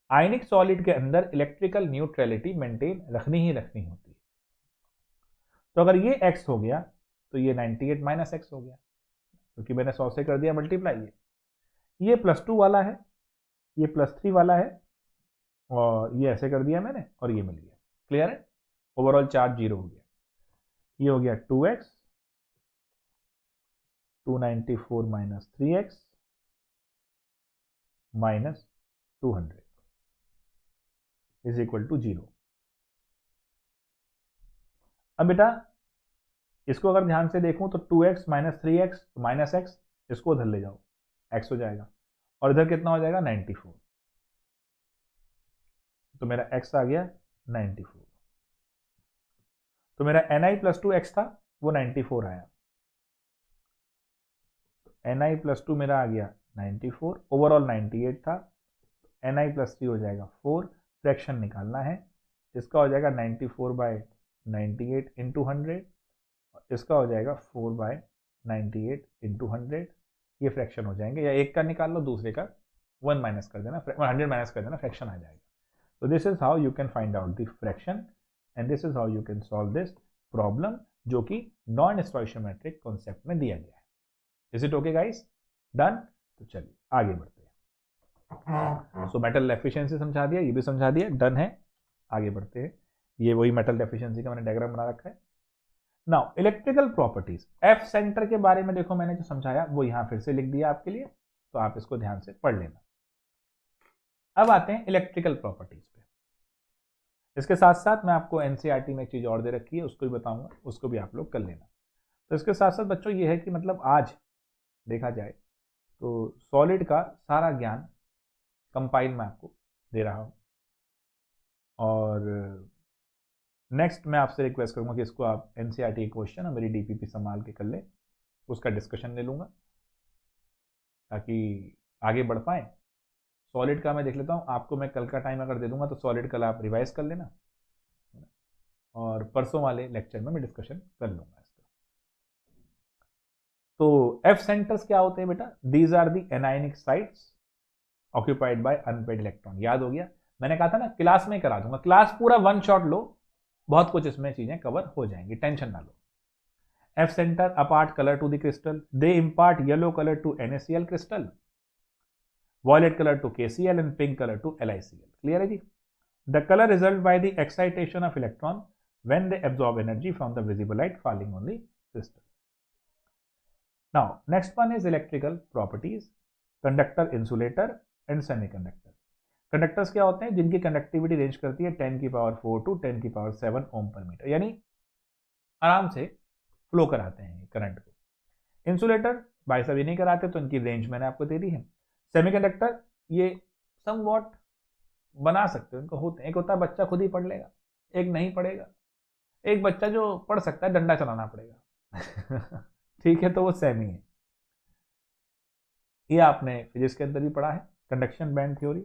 आयनिक सॉलिड के अंदर इलेक्ट्रिकल न्यूट्रलिटी मेंटेन रखनी ही रखनी होती है। तो अगर ये x हो गया तो ये 98 माइनस एक्स हो गया, क्योंकि मैंने 100 से कर दिया मल्टीप्लाई। ये +2 वाला है, ये +3 वाला है, और ये ऐसे कर दिया मैंने, और ये मिल गया। क्लियर है, ओवरऑल चार्ज 0 हो गया। ये हो गया 2x, 294 minus 3x minus 200 is equal to 0। अब बेटा इसको अगर ध्यान से देखूं तो 2x minus 3x minus x, इसको उधर ले जाओ, x हो जाएगा, और इधर कितना हो जाएगा 94, तो मेरा x आ गया 94। तो मेरा Ni+2x था, वो 94 आया, Ni+2 मेरा आ गया 94, ओवरऑल 98 था, Ni+3 हो जाएगा 4, फ्रैक्शन निकालना है, इसका हो जाएगा 94/98 इंटू 100, इसका हो जाएगा 4/98 इंटू 100, ये फ्रैक्शन हो जाएंगे, या एक का निकाल लो, दूसरे का 1 माइनस कर देना, 100 माइनस कर देना, फ्रैक्शन आ जाएगा। So this is how you can find out the fraction and this is how you can solve this problem, जो कि नॉन स्टोइशियोमेट्रिक कॉन्सेप्ट में दिया गया है। Is it okay guys, done? तो चलिए आगे बढ़ते हैं। सो मेटल एफिशिएंसी समझा दिया, ये भी समझा दिया, डन है। आगे बढ़ते हैं, ये वही मेटल एफिशिएंसी का मैंने डायग्राम बना रखा है। Now electrical properties, F centre के बारे में देखो, मैंने जो समझाया वो यहां फिर से लिख दिया आपके लिए, तो आप इसको ध्यान से पढ़ लेना। अब आते हैं इलेक्ट्रिकल प्रॉपर्टीज पे। इसके साथ साथ मैं आपको एनसीईआरटी में एक चीज और दे रखी है, उसको भी बताऊंगा, उसको भी आप लोग कर लेना। तो इसके साथ साथ बच्चों ये है कि मतलब आज देखा जाए तो सॉलिड का सारा ज्ञान कंपाइल मैं आपको दे रहा हूं, और नेक्स्ट मैं आपसे रिक्वेस्ट करूंगा कि इसको आप एनसीईआरटी के क्वेश्चन और मेरी डीपीपी संभाल के कर लें, उसका डिस्कशन ले लूंगा ताकि आगे बढ़ पाए। सॉलिड का मैं देख लेता हूँ, आपको मैं कल का टाइम अगर दे दूंगा तो सॉलिड कल आप रिवाइज कर लेना, और परसों वाले लेक्चर में मैं डिस्कशन कर लूंगा इसका। तो एफ सेंटर्स क्या होते हैं बेटा? These are the anionic sites occupied by unpaired electron. याद हो गया, मैंने कहा था ना क्लास में करा दूंगा, क्लास पूरा वन शॉट लो, बहुत कुछ इसमें चीजें कवर हो जाएंगी, टेंशन ना लो। F centre apart colour to the crystal, they impart yellow colour to NaCl crystal, violet color to KCl and pink color to LiCl. Clear है जी? The color result by the excitation of electron when they absorb energy from the visible light falling on the crystal. Now, next one is electrical properties, conductor, insulator and semiconductor. Conductors क्या होते हैं? जिनकी conductivity range करती है 10⁴ to 10⁷ ओम पर metre, यानी आराम से फ्लो कराते हैं करंट को। इंसुलेटर भाई साहब ये नहीं कराते, तो इनकी रेंज मैंने आपको दे दी है। सेमीकंडक्टर ये समवॉट बना सकते हो, इनको होते हैं, एक होता है बच्चा खुद ही पढ़ लेगा, एक नहीं पढ़ेगा, एक बच्चा जो पढ़ सकता है डंडा चलाना पड़ेगा ठीक है, तो वो सेमी है। ये आपने फिजिक्स के अंदर भी पढ़ा है, conduction band theory,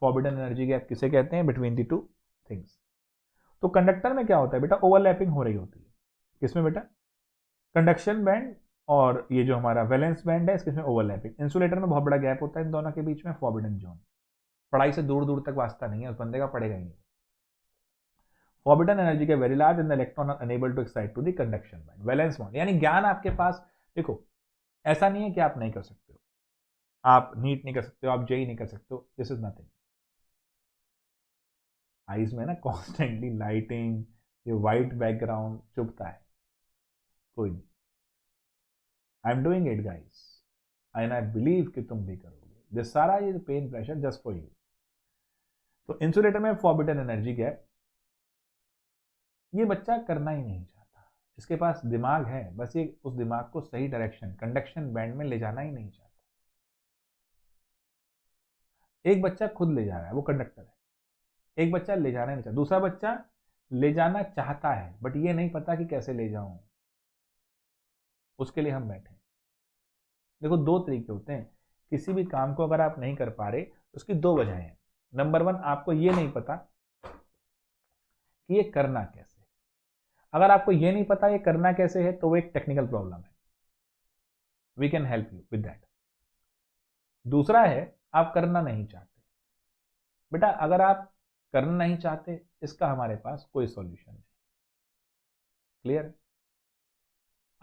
forbidden energy gap किसे कहते हैं, बिटवीन द टू थिंग्स। तो कंडक्टर में क्या होता है बेटा, ओवरलैपिंग हो रही होती है। किसमें बेटा, कंडक्शन बैंड और ये जो हमारा वैलेंस बैंड है, इसमें ओवरलैपिंग। इंसुलेटर में बहुत बड़ा गैप होता है इन दोनों के बीच में, फॉरबिडन जोन। पढ़ाई से दूर दूर तक वास्ता नहीं है, उस बंदे का पढ़ेगा ही नहीं। फॉरबिडन एनर्जी के very large and the electron are unable to excite to the conduction band, valence bond. यानी ज्ञान आपके पास, देखो ऐसा नहीं है कि आप नहीं कर सकते हो, आप नीट नहीं कर सकते हो, आप जेई नहीं कर सकते हो, दिस इज नथिंग। आईज में ना कॉन्स्टेंटली लाइटिंग, ये व्हाइट बैकग्राउंड चुभता है, कोई नहीं। I am doing it guys and I believe कि तुम भी करोगे। दिस सारा ये pen pressure just for you. तो इंसुलेटर में फॉरबिडन एनर्जी गैप, ये बच्चा करना ही नहीं चाहता, इसके पास दिमाग है, बस ये उस दिमाग को सही डायरेक्शन कंडक्शन बैंड में ले जाना ही नहीं चाहता। एक बच्चा खुद ले जा रहा है, वो कंडक्टर है, एक बच्चा ले जाना नहीं चाहता, दूसरा बच्चा ले जाना चाहता है बट ये नहीं पता कि कैसे ले जाऊं, उसके लिए हम बैठे। देखो दो तरीके होते हैं, किसी भी काम को अगर आप नहीं कर पा रहे तो उसकी दो वजह हैं। नंबर वन, आपको ये नहीं पता कि ये करना कैसे। अगर आपको ये नहीं पता ये करना कैसे है तो वो एक टेक्निकल प्रॉब्लम है, we can help you with that. दूसरा है, आप करना नहीं चाहते। बेटा अगर आप करना नहीं चाहते, इसका हमारे पास कोई सॉल्यूशन नहीं। क्लियर?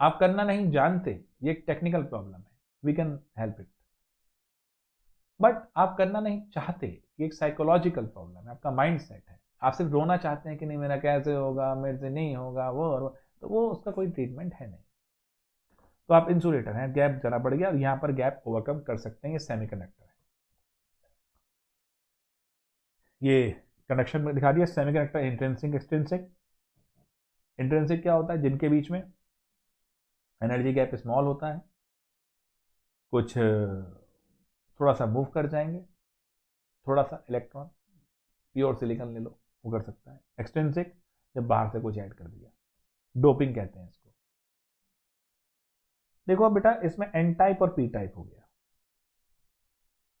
आप करना नहीं जानते, ये एक टेक्निकल प्रॉब्लम है, we can help it. But आप करना नहीं चाहते, ये एक साइकोलॉजिकल प्रॉब्लम है, आपका माइंड सेट है। आप सिर्फ रोना चाहते हैं कि नहीं मेरा कैसे होगा, मेरे से नहीं होगा, वो और वो, तो वो उसका कोई ट्रीटमेंट है नहीं। तो आप इंसुलेटर हैं, गैप जरा बढ़ गया और यहां पर गैप ओवरकम कर सकते हैं, ये सेमीकंडक्टर है। ये कनेक्शन में दिखा दिया, सेमीकंडक्टर इंट्रिंसिक एक्सट्रिंसिक। इंट्रिंसिक क्या होता है, जिनके बीच में एनर्जी गैप स्मॉल होता है, कुछ थोड़ा सा मूव कर जाएंगे, थोड़ा सा इलेक्ट्रॉन, प्योर सिलिकॉन ले लो, वो कर सकता है। एक्सट्रिंसिक, जब बाहर से कुछ ऐड कर दिया, डोपिंग कहते हैं इसको। देखो अब बेटा इसमें एन टाइप और पी टाइप हो गया।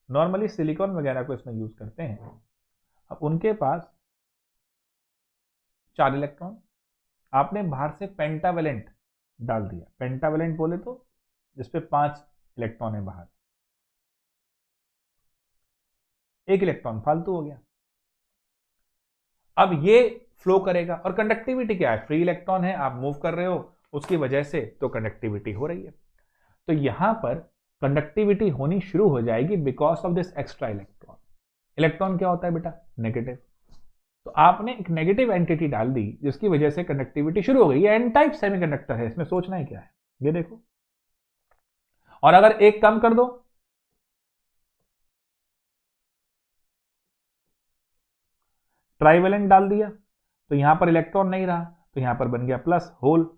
नॉर्मली सिलिकॉन वगैरह को इसमें यूज करते हैं। अब उनके पास 4 इलेक्ट्रॉन, आपने बाहर से पेंटावेलेंट डाल दिया। पेंटावेलेंट बोले तो जिसपे 5 इलेक्ट्रॉन है बाहर, 1 इलेक्ट्रॉन फालतू हो गया। अब ये फ्लो करेगा और कंडक्टिविटी क्या है, फ्री इलेक्ट्रॉन है, आप मूव कर रहे हो उसकी वजह से, तो कंडक्टिविटी हो रही है। तो यहां पर कंडक्टिविटी होनी शुरू हो जाएगी because of this extra electron. Electron क्या होता है बेटा, नेगेटिव। तो आपने एक नेगेटिव एंटिटी डाल दी जिसकी वजह से कंडक्टिविटी शुरू हो गई। ये एन टाइप सेमीकंडक्टर है, इसमें सोचना ही क्या है, ये देखो। और अगर एक कम कर दो, ट्राइवेलेंट डाल दिया, तो यहां पर इलेक्ट्रॉन नहीं रहा, तो यहां पर बन गया प्लस होल।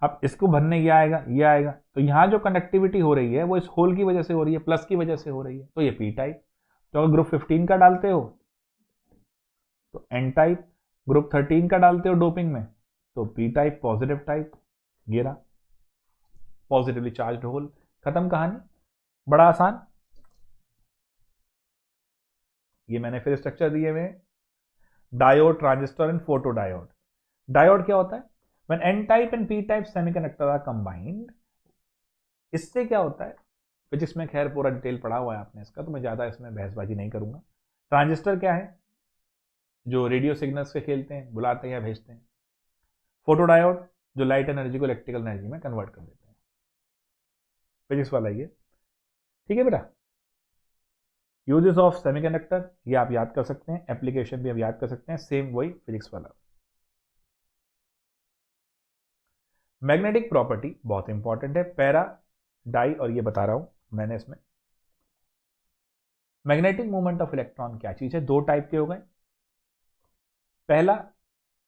अब इसको भरने ये आएगा, ये आएगा, तो यहां जो कंडक्टिविटी हो रही है वो इस होल की वजह से हो रही है, प्लस की वजह से हो रही है, तो ये पी टाइप। तो अगर ग्रुप 15 का डालते हो तो एन टाइप, ग्रुप 13 का डालते हो डोपिंग में तो पी टाइप, पॉजिटिव टाइप, ये रहा पॉजिटिवली चार्ज्ड होल। खत्म कहानी, बड़ा आसान। ये मैंने फिर स्ट्रक्चर दिए हुए, diode, transistor and photo diode. Diode क्या होता है, when N type and P type semiconductor are combined, इससे क्या होता है, फिजिक्स में खैर पूरा डिटेल पढ़ा हुआ है आपने इसका, तो मैं ज्यादा इसमें बहसबाजी नहीं करूंगा। ट्रांजिस्टर क्या है, जो रेडियो सिग्नल्स के खेलते हैं, बुलाते हैं या भेजते हैं। फोटो डायोड, जो लाइट एनर्जी को इलेक्ट्रिकल एनर्जी में कन्वर्ट कर देते हैं। फिजिक्स वाला ये, ठीक है बेटा। यूजेस ऑफ सेमीकंडक्टर ये आप याद कर सकते हैं, एप्लीकेशन भी आप याद कर सकते हैं, सेम वही फिजिक्स वाला। मैग्नेटिक प्रॉपर्टी बहुत इंपॉर्टेंट है, पैरा डाई, और ये बता रहा हूं मैंने इसमें। मैग्नेटिक मूवमेंट ऑफ इलेक्ट्रॉन क्या चीज है, दो टाइप के हो गए। पहला,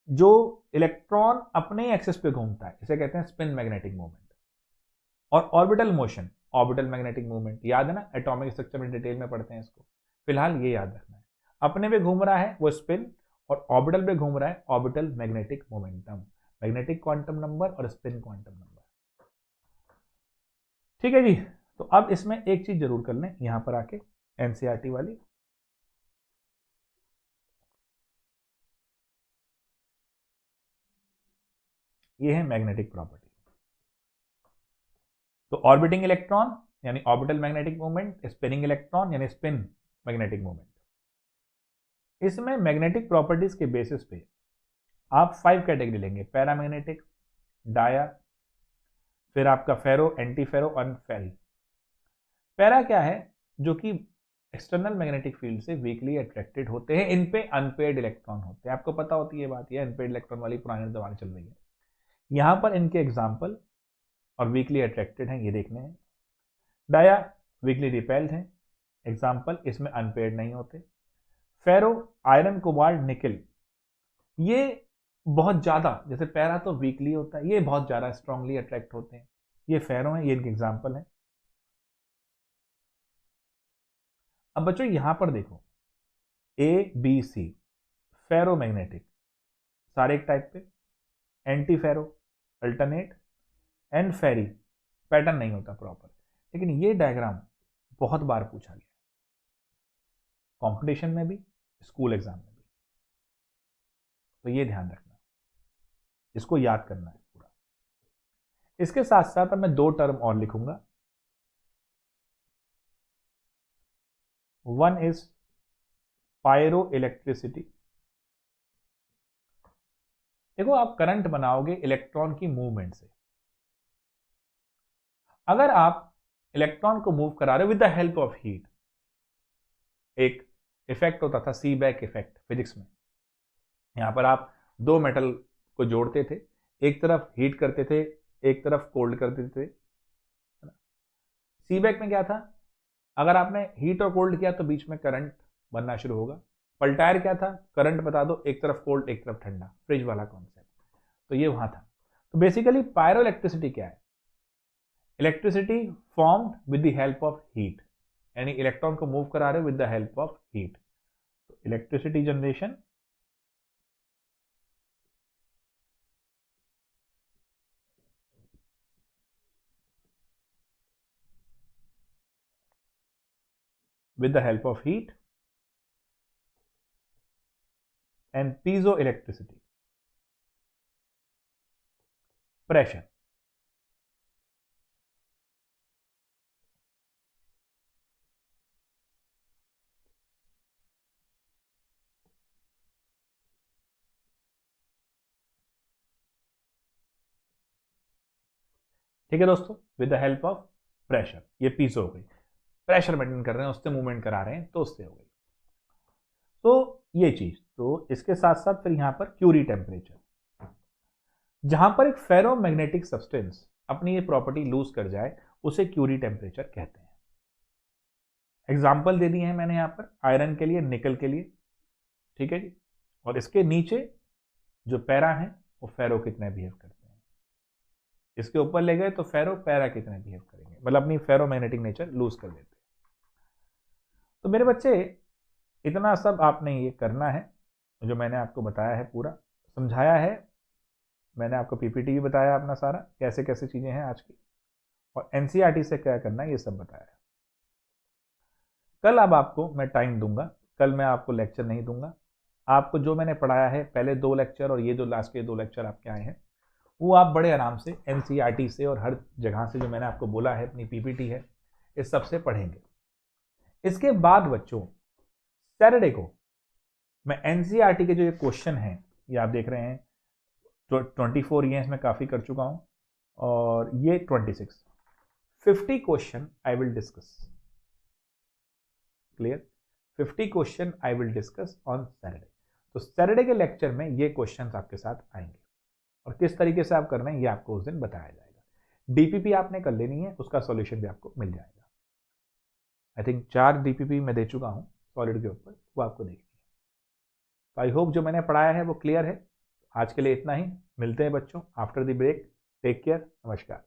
जो इलेक्ट्रॉन अपने एक्सिस पे घूमता है, इसे कहते हैं स्पिन मैग्नेटिक मूवमेंट। और orbital motion, orbital magnetic movement, याद है ना, एटॉमिक स्ट्रक्चर में डिटेल में पढ़ते हैं इसको, फिलहाल ये याद रखना है। अपने पे घूम रहा है वो स्पिन, और ऑर्बिटल पे घूम रहा है orbital magnetic momentum, magnetic quantum number और स्पिन क्वांटम नंबर। ठीक है जी। तो अब इसमें एक चीज जरूर कर लें यहां पर आके, एनसीईआरटी वाली, ये है मैग्नेटिक प्रॉपर्टी। तो ऑर्बिटिंग इलेक्ट्रॉन यानी orbital magnetic moment, spinning electron यानी स्पिन मैग्नेटिक मोमेंट। इसमें मैग्नेटिक प्रॉपर्टीज के बेसिस पे आप 5 कैटेगरी लेंगे, पैरामैग्नेटिक, डाया, फिर आपका फेरो, एंटी फेरो और फेरी। पैरा क्या है? जो कि एक्सटर्नल मैग्नेटिक फील्ड से वीकली अट्रैक्टेड होते हैं, इन पे अनपेड इलेक्ट्रॉन होते हैं। आपको पता होती है बात, ये अनपेड इलेक्ट्रॉन वाली पुरानी दवाएं चल रही है। यहां पर इनके एग्जाम्पल और वीकली अट्रैक्टेड हैं, ये देखने हैं। डाया वीकली रिपेल्ड है, एग्जाम्पल, इसमें अनपेड नहीं होते। फेरो, आयरन, कोबाल्ट, निकल, ये बहुत ज्यादा, जैसे पैरा तो वीकली होता है, ये बहुत ज्यादा स्ट्रांगली अट्रैक्ट होते हैं, ये फेरो है, ये इनके एग्जाम्पल है। अब बच्चों यहां पर देखो, ए बी सी, फेरोमैग्नेटिक सारे एक टाइप पे, anti ferro alternate, and ferri pattern नहीं होता प्रॉपर। लेकिन ये डायग्राम बहुत बार पूछा गया, कंपटीशन में भी, स्कूल एग्जाम में भी, तो ये ध्यान रखना, इसको याद करना है पूरा। इसके साथ साथ अब मैं 2 टर्म और लिखूंगा। One is pyroelectricity. देखो, आप करंट बनाओगे इलेक्ट्रॉन की मूवमेंट से। अगर आप इलेक्ट्रॉन को मूव करा रहे हो with the help of heat, एक इफेक्ट होता था सीबैक इफेक्ट फिजिक्स में, यहां पर आप 2 मेटल को जोड़ते थे, एक तरफ हीट करते थे, एक तरफ कोल्ड कर देते थे। सीबैक में क्या था? अगर आपने हीट और कोल्ड किया तो बीच में करंट बनना शुरू होगा। पल्टायर क्या था? करंट बता दो, एक तरफ कोल्ड एक तरफ ठंडा, फ्रिज वाला कॉन्सेप्ट, तो ये वहां था। तो बेसिकली पायरो इलेक्ट्रिसिटी क्या है? Electricity formed with the help of heat, यानी इलेक्ट्रॉन को मूव करा रहे हो with the help of heat. तो electricity generation with the help of heat, and piezoelectricity, pressure। ठीक है दोस्तों, with the help of pressure, ये पीजो हो गई, प्रेशर मेंटेन कर रहे हैं, उससे मूवमेंट करा रहे हैं, तो उससे हो गई। तो ये चीज, तो इसके साथ साथ फिर यहां पर क्यूरी टेम्परेचर, जहां पर एक फेरोमैग्नेटिक सब्सटेंस अपनी ये प्रॉपर्टी लूज कर जाए, उसे क्यूरी टेम्परेचर कहते हैं। एग्जाम्पल दे दिए हैं मैंने यहां पर, आयरन के लिए, निकल के लिए, ठीक है जी। और इसके नीचे जो पैरा है वो फेरो कितने बिहेव करते हैं, इसके ऊपर ले गए तो फेरो पैरा कितने बिहेव करेंगे, मतलब अपनी फेरोमैग्नेटिक नेचर लूज कर देते हैं। तो मेरे बच्चे, इतना सब आपने ये करना है, जो मैंने आपको बताया है पूरा समझाया है। मैंने आपको पीपीटी भी बताया अपना सारा, कैसे कैसे चीजें हैं आज की, और एनसीईआरटी से क्या करना है ये सब बताया है। कल अब आपको मैं टाइम दूंगा, कल मैं आपको लेक्चर नहीं दूंगा। आपको जो मैंने पढ़ाया है, पहले 2 लेक्चर और ये जो लास्ट के 2 लेक्चर आपके आए हैं, वो आप बड़े आराम से एनसीईआरटी से और हर जगह से जो मैंने आपको बोला है, अपनी पीपीटी है, इस सब से पढ़ेंगे। इसके बाद बच्चों, सैटरडे को मैं एनसीईआरटी के जो ये क्वेश्चन हैं, ये आप देख रहे हैं, तो 24 ये इसमें काफ़ी कर चुका हूं, और ये 26, 50 question I will discuss, clear? 50 question I will discuss on Saturday. तो सैटरडे के लेक्चर में ये क्वेश्चंस आपके साथ आएंगे, और किस तरीके से आप करना है ये आपको उस दिन बताया जाएगा। डीपीपी आपने कर लेनी है, उसका सॉल्यूशन भी आपको मिल जाएगा। आई थिंक 4 डीपीपी मैं दे चुका हूं सॉलिड के ऊपर, वो आपको देखनी है। तो आई होप जो मैंने पढ़ाया है वो क्लियर है। आज के लिए इतना ही, मिलते हैं बच्चों after the break. Take care, नमस्कार।